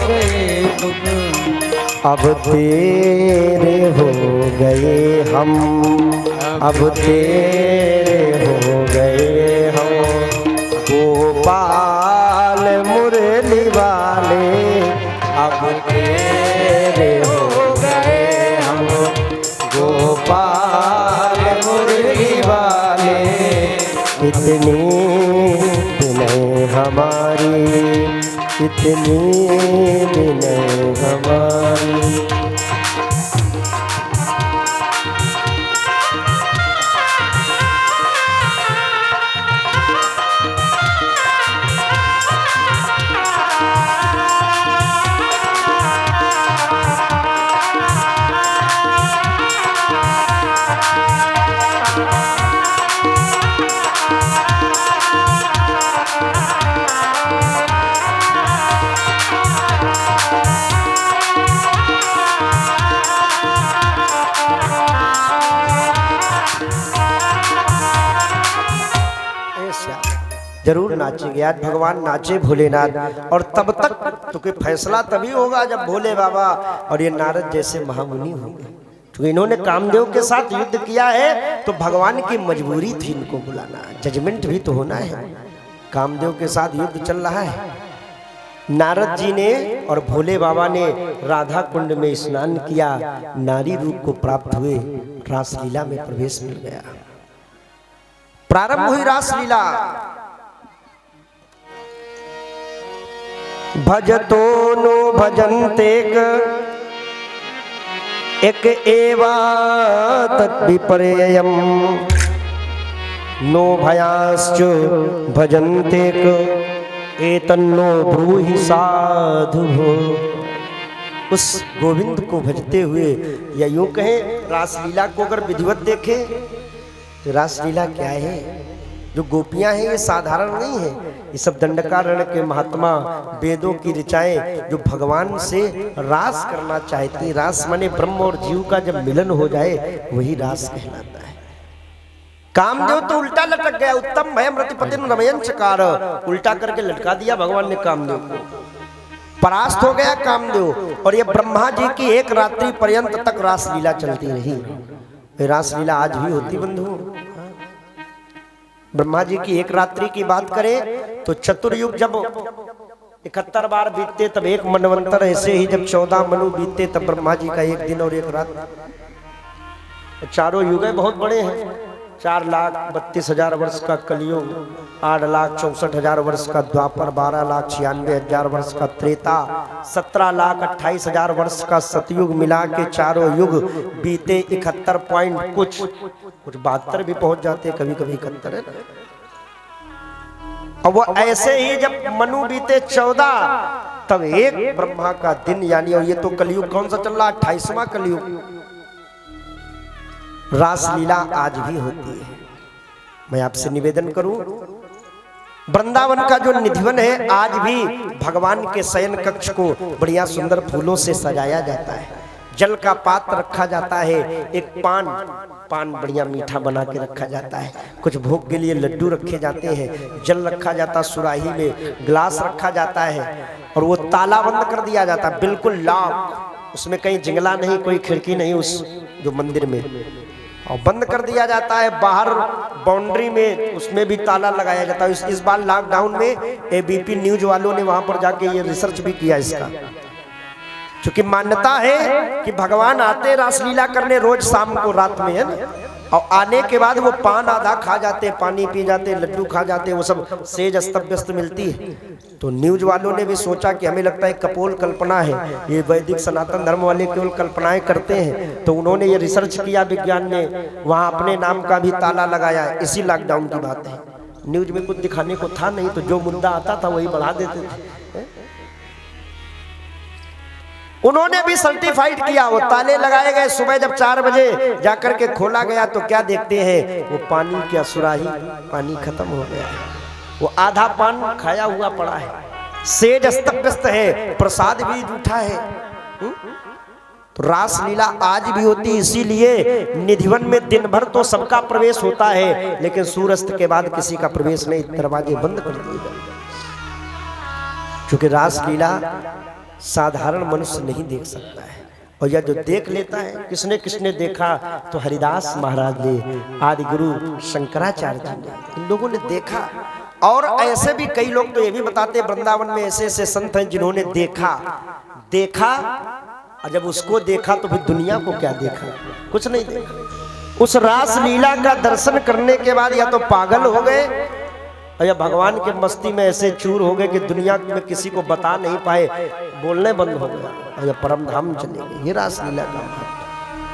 गए तुम, अब तेरे हो गए हम, अब तेरे हो गए हम, गोपाल मुरली वाले, अब तेरे हो गए हम, गोपाल मुरली वाले। इतनी विनय हमारी, इतनी विनय हमारी। जरूर नाचेंगे आज भगवान नाचे भोलेनाथ। और तब तक तो कोई फैसला तभी होगा जब भोले बाबा और ये नारद जैसे महामुनि होंगे। तो इन्होंने कामदेव के साथ युद्ध किया है तो भगवान की मजबूरी थी इनको बुलाना, जजमेंट भी तो होना है। कामदेव के साथ युद्ध चल रहा है, नारद जी ने और भोले बाबा ने राधा कुंड में स्नान किया, नारी रूप को प्राप्त हुए, रासलीला में प्रवेश मिल गया, प्रारंभ हुई रासलीला। भजतो नो भजन्तेक एक एवा तद्विपर्ययम् नो भयाश्च भजन्तेक एतन्नो ब्रूहि साधु। उस गोविंद को भजते हुए या यूं कहें रासलीला को अगर विधिवत देखें तो रासलीला क्या है, जो गोपियां हैं ये साधारण नहीं है, ये सब दंडकारण्य के महात्मा वेदों की ऋचाएं जो भगवान से रास करना चाहती। रास माने ब्रह्म और जीव का जब मिलन हो जाए वही रास कहलाता है। कामदेव तो उल्टा लटक गया, उत्तम भयम रतिपति रमयन चकार, उल्टा करके लटका दिया भगवान ने कामदेव को, परास्त हो गया कामदेव। और ये ब्रह्मा जी की एक रात्रि पर्यंत तक रासलीला चलती रही। रासलीला आज भी होती बंधु। ब्रह्मा जी की एक रात्रि की बात करें तो चतुर्युग जब 71 बार बीतते तब एक मनवंतर, ऐसे ही जब 14 मनु बीतते तब ब्रह्मा जी का एक दिन और एक रात। चारों युग बहुत बड़े हैं, 4,32,000 वर्ष का कलियुग, 8,64,000 वर्ष का द्वापर, 12,96,000 वर्ष का त्रेता, 17,28,000 वर्ष का सतयुग, मिला के चारों युग बीते 71 पॉइंट कुछ 72 भी पहुंच जाते, कभी कभी 71 है। और वो ऐसे ही जब मनु बीते 14 तब एक ब्रह्मा का दिन, यानी और ये तो कलयुग कौन सा चल रहा, 28वां कलयुग। रासलीला आज भी होती है। मैं आपसे निवेदन करूं, वृंदावन का जो निधिवन है आज भी भगवान के शयन कक्ष को बढ़िया सुंदर फूलों से सजाया जाता है। जल का पात्र रखा जाता है, एक पान बढ़िया मीठा बना के रखा जाता है, कुछ भोग के लिए लड्डू रखे जाते हैं, जल रखा जाता है, सुराही में ग्लास रखा जाता है और वो ताला बंद कर दिया जाता है, बिल्कुल लॉक, उसमें कहीं जिंगला नहीं, कोई खिड़की नहीं उस जो मंदिर में, और बंद कर दिया जाता है। बाहर बाउंड्री में उसमें भी ताला लगाया जाता है। इस बार लॉकडाउन में एबीपी न्यूज वालों ने वहां पर जाके ये रिसर्च भी किया इसका, क्योंकि मान्यता है कि भगवान आते रासलीला करने रोज शाम को रात में, है ना, और आने के बाद वो पान आधा खा जाते, पानी पी जाते, लड्डू खा जाते, वो सब सेज अस्त व्यस्त मिलती है। तो न्यूज वालों ने भी सोचा कि हमें लगता है कपोल कल्पना है, ये वैदिक सनातन धर्म वाले केवल कल्पनाएं करते हैं, तो उन्होंने ये रिसर्च किया विज्ञान ने, वहां अपने नाम का भी ताला लगाया। इसी लॉकडाउन की बात है, न्यूज में कुछ दिखाने को था नहीं, तो जो मुद्दा आता था वही बढ़ा देते थे। उन्होंने भी सर्टिफाइड किया, वो ताले लगाए गए। सुबह जब 4 बजे जाकर के खोला गया तो क्या देखते हैं, वो पानी की सुराही, पानी खत्म हो गया है, वो आधा पान खाया हुआ पड़ा है, सेज अस्त व्यस्त है, प्रसाद भी जूठा है। तो रासलीला आज भी होती, इसीलिए निधिवन में दिन भर तो सबका प्रवेश होता है, लेकिन सूर्यास्त के बाद किसी का प्रवेश नहीं, दरवाजे बंद कर दिए जाते, क्योंकि रासलीला साधारण मनुष्य नहीं देख सकता है। और यह जो देख लेता है, किसने किसने देखा, तो हरिदास महाराज ने, आदि गुरु शंकराचार्य जी ने, इन लोगों ने देखा। और ऐसे भी कई लोग तो ये भी बताते, वृंदावन में ऐसे ऐसे संत हैं जिन्होंने देखा, और जब उसको देखा तो फिर दुनिया को क्या देखा, कुछ नहीं देखा। उस रासलीला का दर्शन करने के बाद या तो पागल हो गए, या भगवान के मस्ती में ऐसे चूर हो गए कि दुनिया में किसी को बता नहीं पाए, बोलने बंद हो गया, और या परम धाम चले गए। ये रासलीला का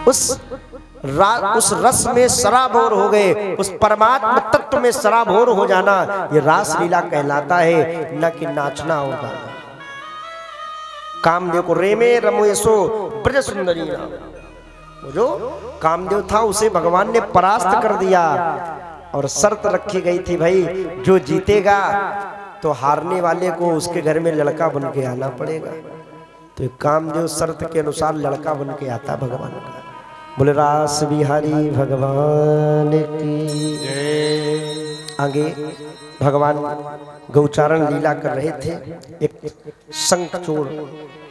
उस रस में सराबोर हो गए, उस परमात्मा तत्व में सराबोर हो जाना, ये रासलीला कहलाता है, न कि नाचना हो गाना। कामदेव को रेमे रमेशो ब्रज सुंदरी नाम, जो कामदेव था उसे भगवान ने परास्त कर दिया, और शर्त रखी गई थी, भाई जो जीतेगा तो हारने वाले को उसके घर में लड़का बन के आना पड़ेगा। तो कामदेव शर्त के अनुसार लड़का बन के आता भगवान का। बोले रास बिहारी भगवान की जय। आगे भगवान गौचारण लीला कर रहे थे, एक शंखचूड़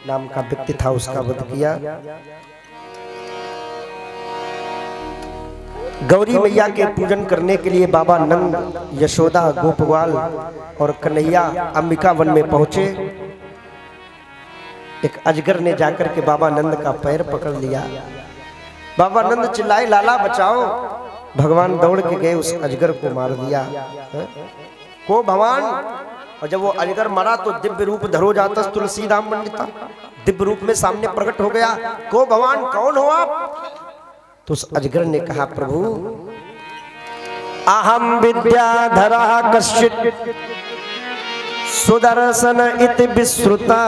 नाम का व्यक्ति था, उसका वध किया। गौरी मैया के पूजन करने के लिए बाबा नंद, यशोदा, गोपवाल और कन्हैया अंबिका वन में पहुंचे। एक अजगर ने जाकर के बाबा नंद का पैर पकड़ लिया। बाबा नंद चिल्लाए, लाला बचाओ। भगवान दौड़ के गए, उस अजगर को मार दिया। को भगवान, और जब वो अजगर मरा तो दिव्य रूप धरो जाता तुलसीदाम पंडिता, दिव्य रूप में सामने प्रकट हो गया। को भगवान, कौन हो आप? तो उस अजगर ने कहा, प्रभु अहम विद्याधरः कश्चित् सुदर्शन इति विश्रुता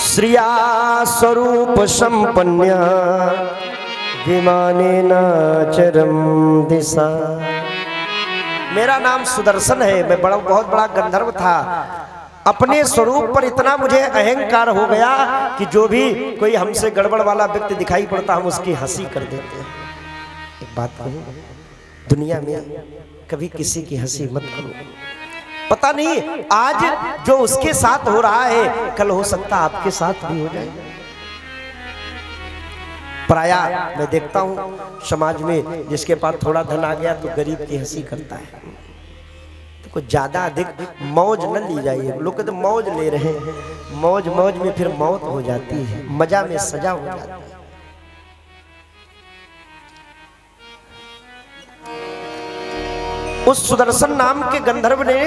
श्रिया स्वरूप संपन्या विमानेन चरम दिशा। मेरा नाम सुदर्शन है, मैं बहुत बड़ा गंधर्व था। अपने स्वरूप पर इतना मुझे अहंकार हो गया कि जो भी कोई हमसे गड़बड़ वाला व्यक्ति दिखाई पड़ता, हम उसकी हंसी कर देते हैं। एक बात कहूं, दुनिया में कभी किसी की हंसी मत करो। पता नहीं आज जो उसके साथ हो रहा है, कल हो सकता आपके साथ भी हो जाए। प्राय मैं देखता हूं समाज में, जिसके पास थोड़ा धन आ गया तो गरीब की हंसी करता है। कुछ ज्यादा अधिक मौज न ली जाइए। लोग कहते मौज ले रहे हैं, मौज में फिर मौत हो जाती है, मजा में सजा हो जाती है। उस सुदर्शन नाम के गंधर्व ने,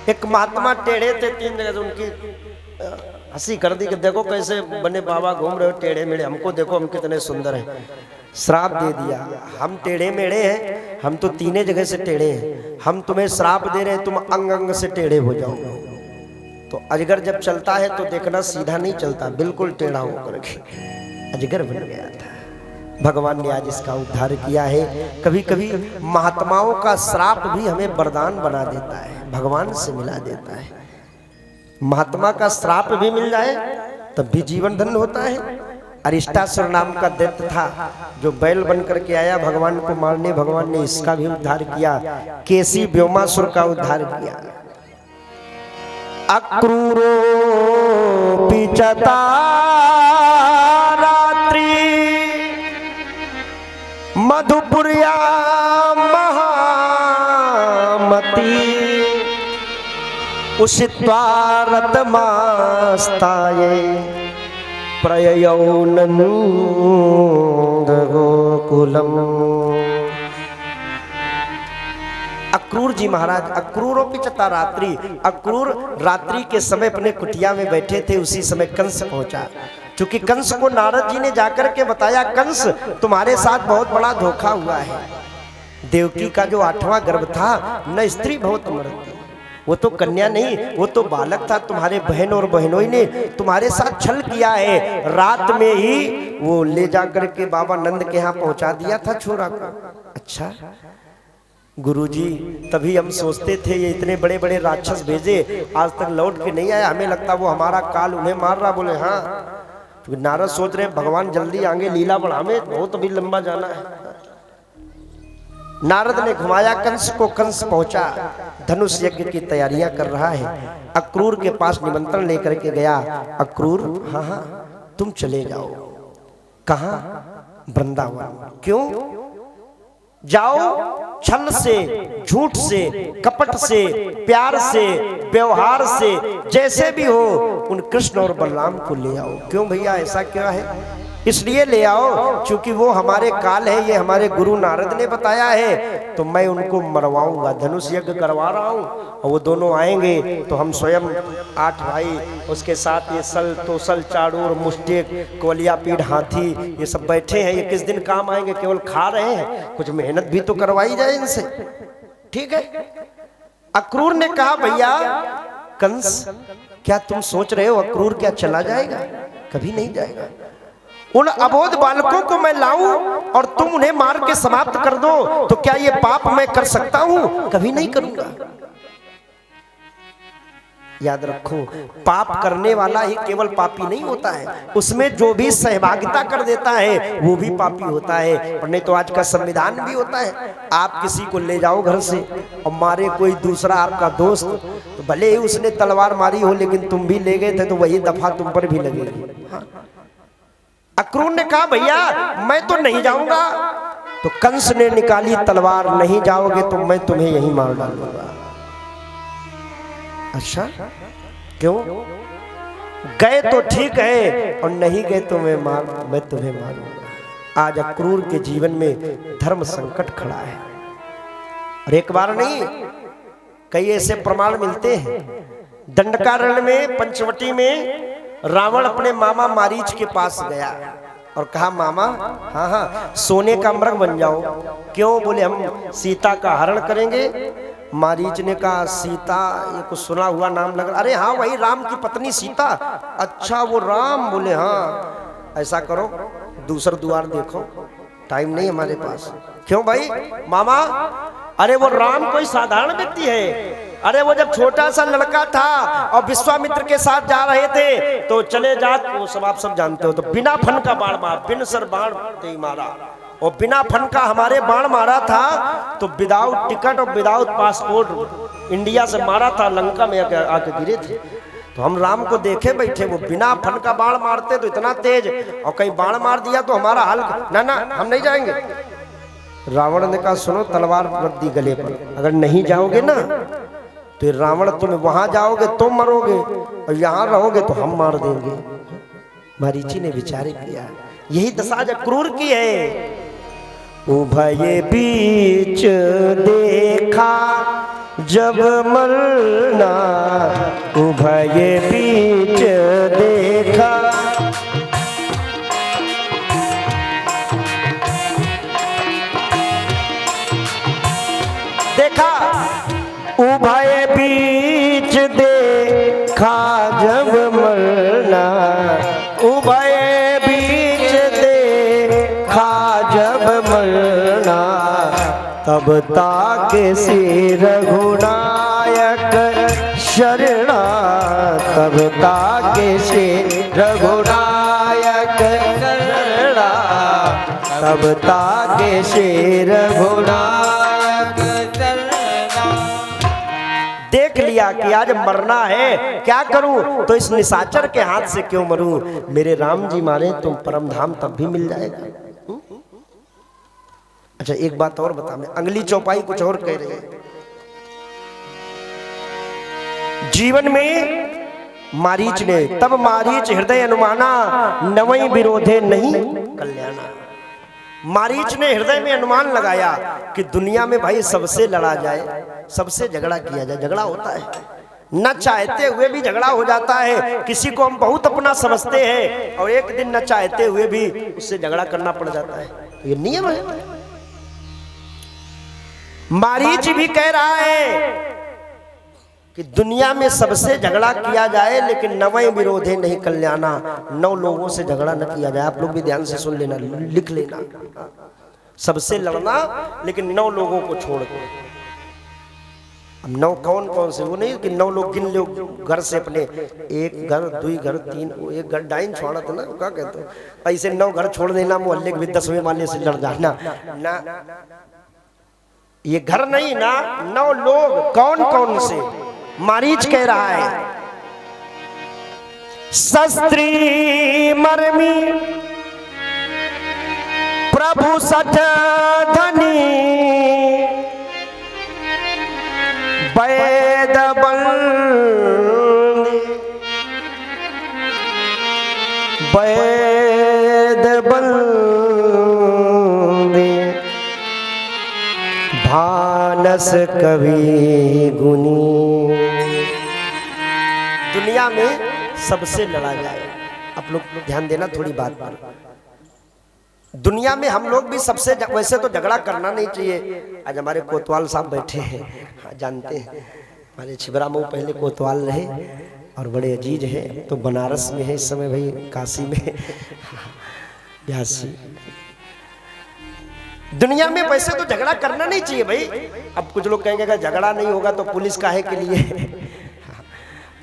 एक महात्मा टेढ़े थे, 3 जगह से उनकी हंसी कर दी कि देखो कैसे बने बाबा घूम रहे हो टेढ़े मेढ़े, हमको देखो हम कितने सुंदर हैं। श्राप दे दिया, हम टेढ़े मेढ़े हैं, हम तो 3 जगह से टेढ़े हैं, हम तुम्हें श्राप दे रहे हैं, तुम अंग अंग से टेढ़े हो जाओ। तो अजगर जब चलता है तो देखना सीधा नहीं चलता, बिल्कुल टेढ़ा होकर के अजगर बन गया था। भगवान ने आज इसका उद्धार किया है। कभी कभी महात्माओं का श्राप भी हमें वरदान बना देता है, भगवान से मिला देता है। महात्मा का श्राप भी मिल जाए तब भी जीवन धन्य होता है। अरिष्टासुर नाम का दैत्य था जो बैल बन करके आया भगवान को मारने, भगवान ने इसका भी उद्धार किया, केसी व्योमासुर का उद्धार किया। अक्रूरो पिचता रात्रि मधुपुरिया महामती उषित्वा रतमास्ताये प्रययौ नंद गोकुलम। अक्रूर जी महाराज, अक्रूरोपि चता रात्रि, अक्रूर रात्रि के समय अपने कुटिया में बैठे थे, उसी समय कंस पहुंचा। क्योंकि कंस को नारद जी ने जाकर के बताया, कंस तुम्हारे साथ बहुत बड़ा धोखा हुआ है। देवकी का जो 8वां गर्भ था न स्त्री बहुत मरती, वो तो कन्या नहीं, वो तो बालक था। तुम्हारे बहन और बहनों ने तुम्हारे साथ छल किया है। रात में ही वो ले जाकर के बाबा नंद के यहाँ पहुंचा दिया था छोरा को। अच्छा गुरुजी, तभी हम सोचते थे ये इतने बड़े बड़े राक्षस भेजे, आज तक लौट के नहीं आया, हमें लगता वो हमारा काल उन्हें मार रहा। बोले हाँ, तो नारद सोच रहे भगवान जल्दी आगे लीला बढ़ावे, बहुत अभी लंबा जाना है। नारद ने घुमाया कंस को, कंस पहुंचा, धनुष यज्ञ की तैयारियां कर रहा है। अक्रूर के पास निमंत्रण लेकर के गया। अक्रूर, हाँ हाँ तुम चले जाओ। कहाँ? वृंदावन। क्यों जाओ? छल से, झूठ से, कपट से, प्यार से, व्यवहार से, जैसे भी हो उन कृष्ण और बलराम को ले आओ। क्यों भैया, ऐसा क्या है? इसलिए ले आओ क्योंकि वो हमारे काल है, ये हमारे गुरु नारद ने बताया है, तो मैं उनको मरवाऊंगा, धनुष यज्ञ करवा रहा हूँ। और वो दोनों आएंगे तो हम स्वयं 8 भाई, उसके साथ ये सल तोसल चाड़ूर मुष्टिक कोलिया पीढ़ हाथी ये सब बैठे हैं। ये किस दिन काम आएंगे? केवल खा रहे हैं, कुछ मेहनत भी तो करवाई जाए इनसे। ठीक है। अक्रूर ने कहा भैया कंस, क्या तुम सोच रहे हो अक्रूर क्या चला जाएगा? कभी नहीं जाएगा। उन अबोध बालकों को मैं लाऊं और तुम उन्हें मार के समाप्त कर दो, तो क्या ये पाप मैं कर सकता हूं? कभी नहीं करूंगा। याद रखो, पाप करने वाला ही केवल पापी नहीं होता है, उसमें जो भी सहभागिता कर देता है वो भी पापी होता है। और नहीं तो आज का संविधान भी होता है, आप किसी को ले जाओ घर से और मारे कोई दूसरा आपका दोस्त, तो भले ही उसने तलवार मारी हो लेकिन तुम भी ले गए थे, तो वही दफा तुम पर भी लगेगी। हाँ। अक्रूर ने कहा भैया मैं तो नहीं जाऊंगा। तो कंस ने निकाली तलवार, नहीं जाओगे तो मैं तुम्हें यहीं मार डालूंगा। अच्छा क्यों? गए तो ठीक है और नहीं गए तो मैं तुम्हें मारूंगा। आज अक्रूर के जीवन में धर्म संकट खड़ा है, और एक बार नहीं कई ऐसे प्रमाण मिलते हैं। दंडकारण्य में, पंचवटी में रावण अपने मामा मारीच के पास गया और कहा मामा, हाँ हाँ सोने का मृग बन जाओ। क्यों? बोले हम सीता का हरण करेंगे। मारीच ने कहा सीता, ये कुछ सुना हुआ नाम लग रहा। अरे हाँ वही राम की पत्नी सीता। अच्छा वो राम? बोले हाँ। ऐसा करो दूसरा द्वार देखो, टाइम नहीं हमारे पास। क्यों भाई? मामा अरे वो राम कोई साधारण व्यक्ति है। अरे वो जब छोटा सा लड़का था और विश्वामित्र के साथ जा रहे थे तो चले जात, वो सब आप सब जानते हो, तो बिना फन का बाण मार, बिन सर बाण दे मारा, और बिना फन का हमारे बाण मारा था तो विदाउट टिकट और विदाउट पासपोर्ट इंडिया से मारा था, लंका में आके गिरे थे। तो हम राम को देखे बैठे, वो बिना फन का बाण मारते तो इतना तेज, और कहीं बाण मार दिया तो हमारा हाल, ना ना हम नहीं जाएंगे। रावण ने कहा सुनो तलवार रख दी गले पर, अगर नहीं जाओगे ना तो रावण तुम वहां जाओगे तो मरोगे, और यहाँ रहोगे तो हम मार देंगे। मारीची ने विचार किया, यही दशा अक्रूर की है। उभय बीच देखा जब मरना, उभय बीच देखा देखा, उभय बीच देखा जब मरना, उभय बीच देखा जब मरना, तब ताके से रघुनायक शरणा तब ताके से रघुनायक शरणा तब ताके से रघुनायक शरणा। देख लिया कि आज मरना है, क्या करूं, तो इस निशाचर के हाथ से क्यों मरूं, मेरे राम जी मारे तुम परम धाम तब भी मिल जाएगा। अच्छा एक बात और बता, मैं अगली चौपाई कुछ और कह रही है। जीवन में मारीच ने, तब मारीच हृदय अनुमाना नवई विरोधे नहीं कल्याणा। मारीच ने हृदय में अनुमान लगाया कि दुनिया में भाई सबसे लड़ा जाए, सबसे झगड़ा किया जाए। झगड़ा होता है, न चाहते हुए भी झगड़ा हो जाता है। किसी को हम बहुत अपना समझते हैं और एक दिन न चाहते हुए भी उससे झगड़ा करना पड़ जाता है, ये नियम है। मारीच भी कह रहा है कि दुनिया में सबसे झगड़ा किया जाए लेकिन नवै विरोधे नहीं कल्याणा। 9 लोगों से झगड़ा न किया जाए। आप लोग भी ध्यान से सुन लेना, लिख लेना। सबसे लड़ना लेकिन 9 लोगों को छोड़ के। अब 9 कौन कौन से, वो नहीं कि 9 लोग गिन लो घर से अपने, एक घर, 2 घर, 3, एक घर डाइन छोड़ा था ना, क्या कहते हो, ऐसे 9 घर छोड़ देना, मोहल्ले के भी 10वें माले से लड़ जाना ना, ये घर नहीं ना, 9 लोग। कौन कौन से? मारीच कह रहा है शस्त्री मर्मी प्रभु सठ धनी वैद भानस कवि गुनी। दुनिया में सबसे लड़ा जाए। आप लोग ध्यान देना थोड़ी बात पर। दुनिया में हम लोग भी सबसे, वैसे तो झगड़ा करना नहीं चाहिए। आज हमारे कोतवाल साहब बैठे हैं, हाँ, जानते हैं हमारे छिबरा मऊ पहले कोतवाल रहे और बड़े अजीज हैं, तो बनारस में है इस समय, भाई काशी में व्यासी। दुनिया में वैसे तो झगड़ा करना नहीं चाहिए भाई। अब कुछ लोग कहेंगे अगर झगड़ा नहीं होगा तो पुलिस काहे के लिए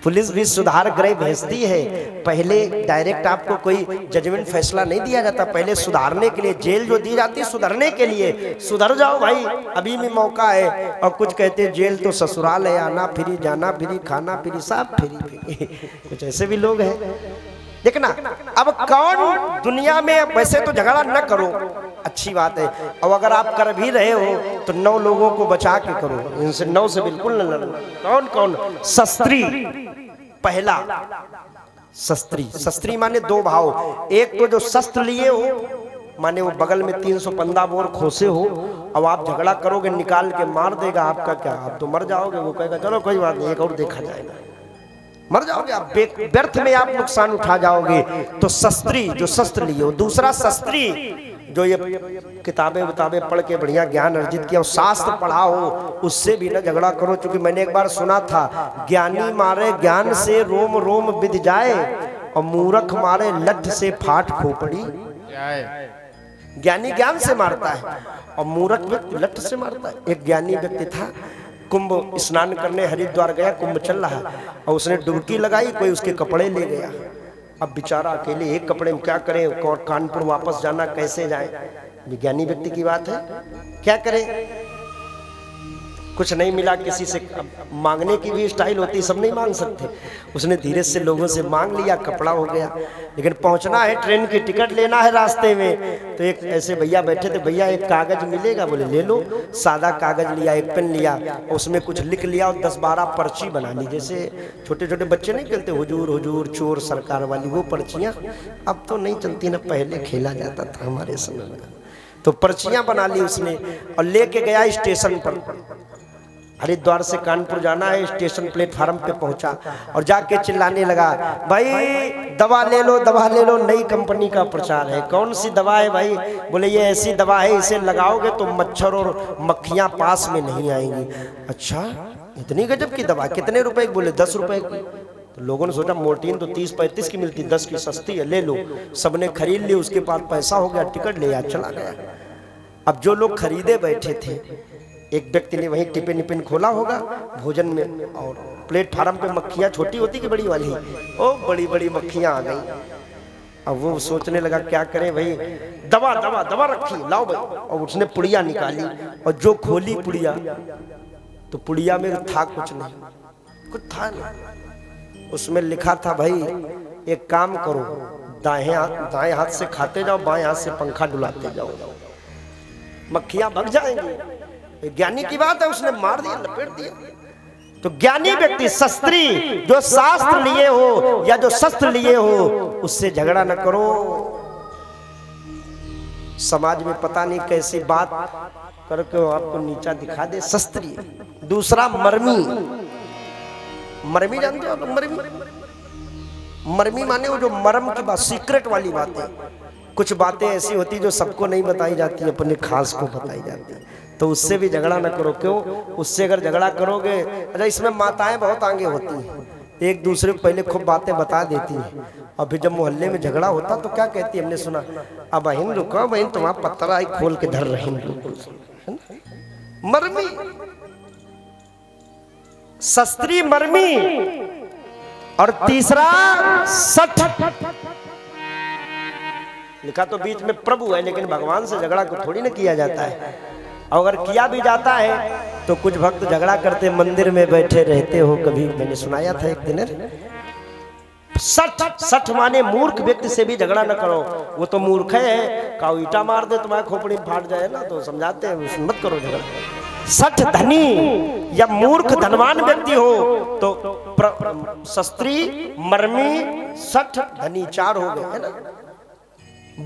पुलिस भी सुधार गृह भेजती है। पहले डायरेक्ट आपको कोई जजमेंट फैसला नहीं दिया जाता, पहले सुधारने के लिए जेल जो दी जाती है, सुधरने के लिए। सुधर जाओ भाई, अभी भी मौका है। और कुछ कहते हैं जेल तो ससुराल है, आना फ्री, जाना फ्री, खाना फ्री, सब फ्री। कुछ ऐसे भी लोग हैं, देखना। अब कौन दुनिया में, वैसे तो झगड़ा न करो, अच्छी बात है। और अगर आप कर भी रहे हो तो 9 लोगों को बचा के करो, इनसे 9 से बिल्कुल न लड़ो। कौन कौन? शस्त्री। पहला शस्त्री। शस्त्री माने 2 भाव। एक तो जो शस्त्र लिए हो, माने वो बगल में 315 बोर खोसे हो, अब आप झगड़ा करोगे, निकाल के मार देगा, आपका क्या, आप तो मर जाओगे। वो कहेगा चलो कोई बात नहीं, एक और देखा जाएगा, मर जाओगे आप, व्यर्थ में आप नुकसान उठा जाओगे। तो शस्त्री जो शस्त्र लिए हो। दूसरा शस्त्री जो ये किताबें पढ़ के बढ़िया ज्ञान अर्जित किया, शास्त्र पढ़ा हो, उससे भी ना झगड़ा करो। क्योंकि मैंने एक बार सुना था, ज्ञानी मारे ज्ञान से रोम रोम बिध जाए और मूर्ख मारे लठ से फाट खोपड़ी। ज्ञानी ज्ञान से मारता है और मूर्ख व्यक्ति लठ से मारता है। एक ज्ञानी व्यक्ति था, कुंभ स्नान करने हरिद्वार गया, कुंभ चल रहा है और उसने डुबकी लगाई, कोई उसके कपड़े ले गया। अब बेचारा अकेले एक कपड़े में क्या करे, कानपुर वापस जाना कैसे जाए। विज्ञानी व्यक्ति की बात है, क्या करे, कुछ नहीं मिला किसी से। मांगने की भी स्टाइल होती है, सब नहीं मांग सकते। उसने धीरे से लोगों से मांग लिया, कपड़ा हो गया। लेकिन पहुंचना है, ट्रेन की टिकट लेना है रास्ते में। तो एक ऐसे भैया बैठे थे, भैया एक कागज मिलेगा? बोले ले लो। सादा कागज लिया, एक पेन लिया, उसमें कुछ लिख लिया और 10-12 पर्ची बना ली। जैसे छोटे छोटे बच्चे नहीं खेलते हुजूर हुजूर चोर सरकार वाली, वो पर्चियाँ अब तो नहीं चलती ना, पहले खेला जाता था हमारे समय में। तो पर्चियाँ बना ली उसने और लेके गया स्टेशन पर। हरिद्वार से कानपुर जाना है, स्टेशन प्लेटफार्म पे पहुंचा और जाके चिल्लाने लगा, भाई दवा ले लो, दवा ले लो, नई कंपनी का प्रचार है। कौन सी दवा है भाई? बोले ये ऐसी दवा है, इसे लगाओगे तो मच्छर और मक्खियां पास में नहीं आएंगी। अच्छा, इतनी गजब की दवा, कितने रुपए की? बोले 10 रुपए की। तो लोगों ने सोचा मोर्टीन तो 30-35 की मिलती, 10 की सस्ती है, ले लो। सबने खरीद ली, उसके पास पैसा हो गया, टिकट ले आया, चला गया। अब जो लोग खरीदे बैठे थे, एक व्यक्ति ने वहीं टिफिन खोला होगा भोजन में और प्लेटफार्म पे मक्खियां छोटी होती कि बड़ी वाली, ओ बड़ी बड़ी मक्खियां आ गई। अब वो सोचने लगा क्या करें भाई, दवा दवा दवा रखी, लाओ भाई। और उसने पुड़िया निकाली और जो खोली पुड़िया, तो पुड़िया में था कुछ नहीं, कुछ था नहीं। उसमें लिखा था भाई एक काम करो, दाएं हाथ से खाते जाओ, बाएं हाथ से पंखा डुलाते जाओ, मक्खियां भग जाएंगी। ज्ञानी की बात है, उसने मार दिया, लपेट दिया। तो ज्ञानी व्यक्ति, शास्त्री, जो शास्त्र लिए हो या जो शस्त्र लिए हो, उससे झगड़ा न करो। समाज में पता नहीं कैसी बात करके आपको नीचा दिखा दे, शास्त्री। दूसरा मर्मी, मर्मी जानते हो आप? मर्मी, मर्मी माने वो जो मर्म की बात, सीक्रेट वाली बातें। कुछ बातें ऐसी होती जो सबको नहीं बताई जाती, अपने खास को बताई जाती, तो उससे भी झगड़ा ना करो। क्यों? उससे अगर झगड़ा करोगे, अच्छा इसमें माताएं बहुत आगे होती हैं, एक दूसरे को पहले खूब बातें बता देती हैं, और फिर जब मोहल्ले में झगड़ा होता तो क्या कहती है, हमने सुना, अब बहन रुको बहन, तुम्हारा पत्थर आई खोल के धर रही। मर्मी, शास्त्री मर्मी। और तीसरा सठ, लिखा तो बीच में प्रभु है, लेकिन भगवान से झगड़ा को थोड़ी ना किया जाता है। और अगर किया भी जाता है तो कुछ भक्त झगड़ा करते मंदिर में बैठे रहते हो, कभी मैंने सुनाया था एक दिन। सठ, सठ माने मूर्ख व्यक्ति से भी झगड़ा न करो, वो तो मूर्ख है, काऊ ईटा मार दे तुम्हारे खोपड़ी में फाट जाए ना, तो समझाते हैं मत करो झगड़ा। सठ धनी या मूर्ख धनवान व्यक्ति हो तो शास्त्री, मर्मी, सठ, धनी, चार हो गए, है ना।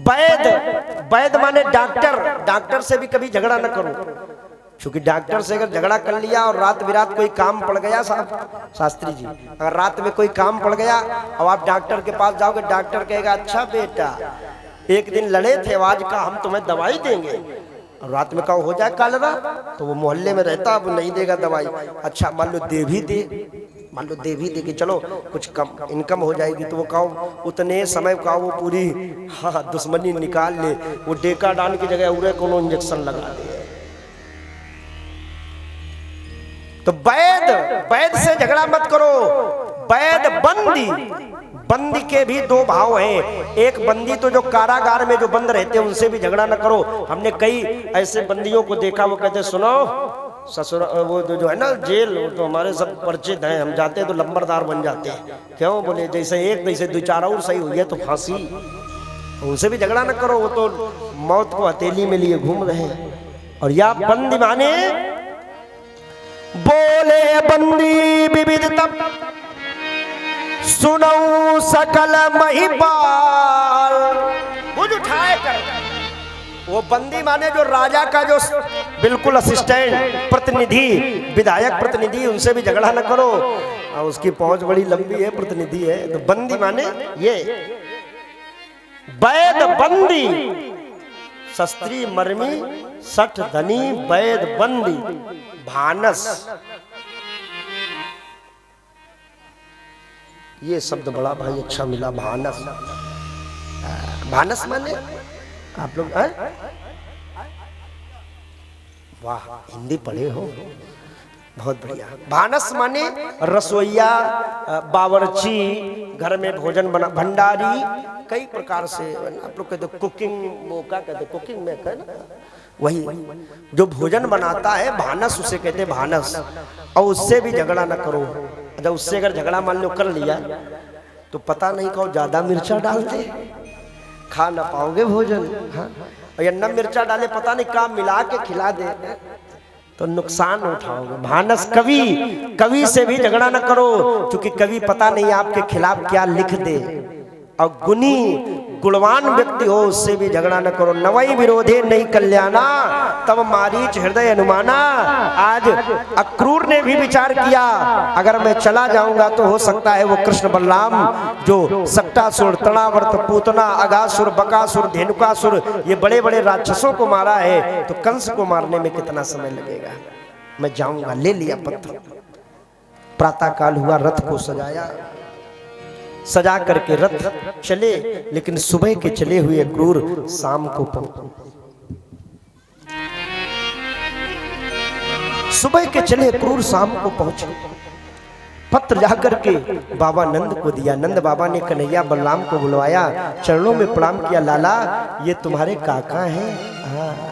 वैद, वैद माने डॉक्टर, डॉक्टर से भी कभी झगड़ा न करो, क्योंकि डॉक्टर से अगर झगड़ा कर लिया और रात बिरात कोई काम पड़ गया, साहब शास्त्री जी, अगर रात में कोई काम पड़ गया और आप डॉक्टर के पास जाओगे, डॉक्टर कहेगा अच्छा बेटा एक दिन लड़े थे, आज का हम तुम्हें दवाई देंगे, और रात में कहो हो जाए कालरा, तो वो मोहल्ले में रहता, अब नहीं देगा दवाई। अच्छा मान लो दे भी दे, मान लो दे भी दे कि चलो कुछ कम इनकम हो जाएगी, तो वो कहो उतने समय का वो पूरी हाँ दुश्मनी निकाल ले, वो डेका डाल की जगह उरे कोनो इंजेक्शन लगा दे। तो वैद, वैद से झगड़ा मत करो। वैद बंदी, बंदी के भी दो भाव हैं, एक बंदी तो जो कारागार में जो बंद रहते हैं उनसे भी झगड़ा न करो। हमने कई ऐसे बंदियों को देखा, वो कहते सुनो ससुर, वो जो है ना जेल, वो तो हमारे सब परिचित हैं, हम जाते हैं तो लंबरदार बन जाते हैं। क्यों? बोले जैसे एक जैसे दो चार और सही हुई है तो फांसी, उनसे भी झगड़ा न करो, वो तो मौत को हथेली में लिए घूम रहे हैं। और या बंदी माने बोले बंदी विविध तब सुनऊ सकल महिपाल, बुझ उठाए कर। वो बंदी माने जो राजा का जो बिल्कुल असिस्टेंट, प्रतिनिधि, विधायक प्रतिनिधि, उनसे भी झगड़ा न करो, उसकी पहुंच बड़ी लंबी है, प्रतिनिधि है। तो बंदी माने ये वैद बंदी, शास्त्री मर्मी, सठ धनी, वैद बंदी, भानस। ये शब्द बड़ा भाई अच्छा मिला, भानस। भानस माने आप लोग वाह हिंदी पढ़े हो, बहुत बढ़िया। भानस माने रसोईया, बावर्ची, घर में भोजन बना, भंडारी, कई प्रकार से आप लोग कहते कुकिंग, वो क्या कहते कुकिंग में है ना, वही जो भोजन बनाता है भानस, उसे कहते भानस। और उससे भी झगड़ा ना करो। जब उससे अगर झगड़ा मान लो कर लिया तो पता नहीं कहो ज्यादा मिर्चा डाल दे, खा ना पाओगे भोजन। हाँ, और या न मिर्चा डाले पता नहीं काम मिला के खिला दे तो नुकसान उठाओगे। भानस कवि, कवि से भी झगड़ा न करो, क्योंकि कवि पता नहीं आपके खिलाफ क्या लिख दे। और गुणी गुणवान व्यक्ति हो उससे भी झगड़ा न करो। नवई विरोधे नहीं कल्याणा तब मारीच हृदय अनुमाना। आज अक्रूर ने भी विचार किया, अगर मैं चला जाऊंगा तो हो सकता है वो कृष्ण बलराम जो सक्टासुर, तणावर्त, पूतना, अगासुर, बकासुर, धेनुकासुर, ये बड़े बड़े राक्षसों को मारा है, तो कंस को मारने में कितना समय लगेगा, मैं जाऊंगा। ले लिया पत्थर, प्रातः काल हुआ, रथ को सजाया, सजा करके रथ चले, लेकिन सुबह के चले हुए क्रूर शाम को सुबह के चले क्रूर शाम को पहुंचे। पत्र जाकर के बाबा नंद को दिया। नंद बाबा ने कन्हैया बलराम को बुलवाया, चरणों में प्रणाम किया, लाला ये तुम्हारे काका हैं। हाँ।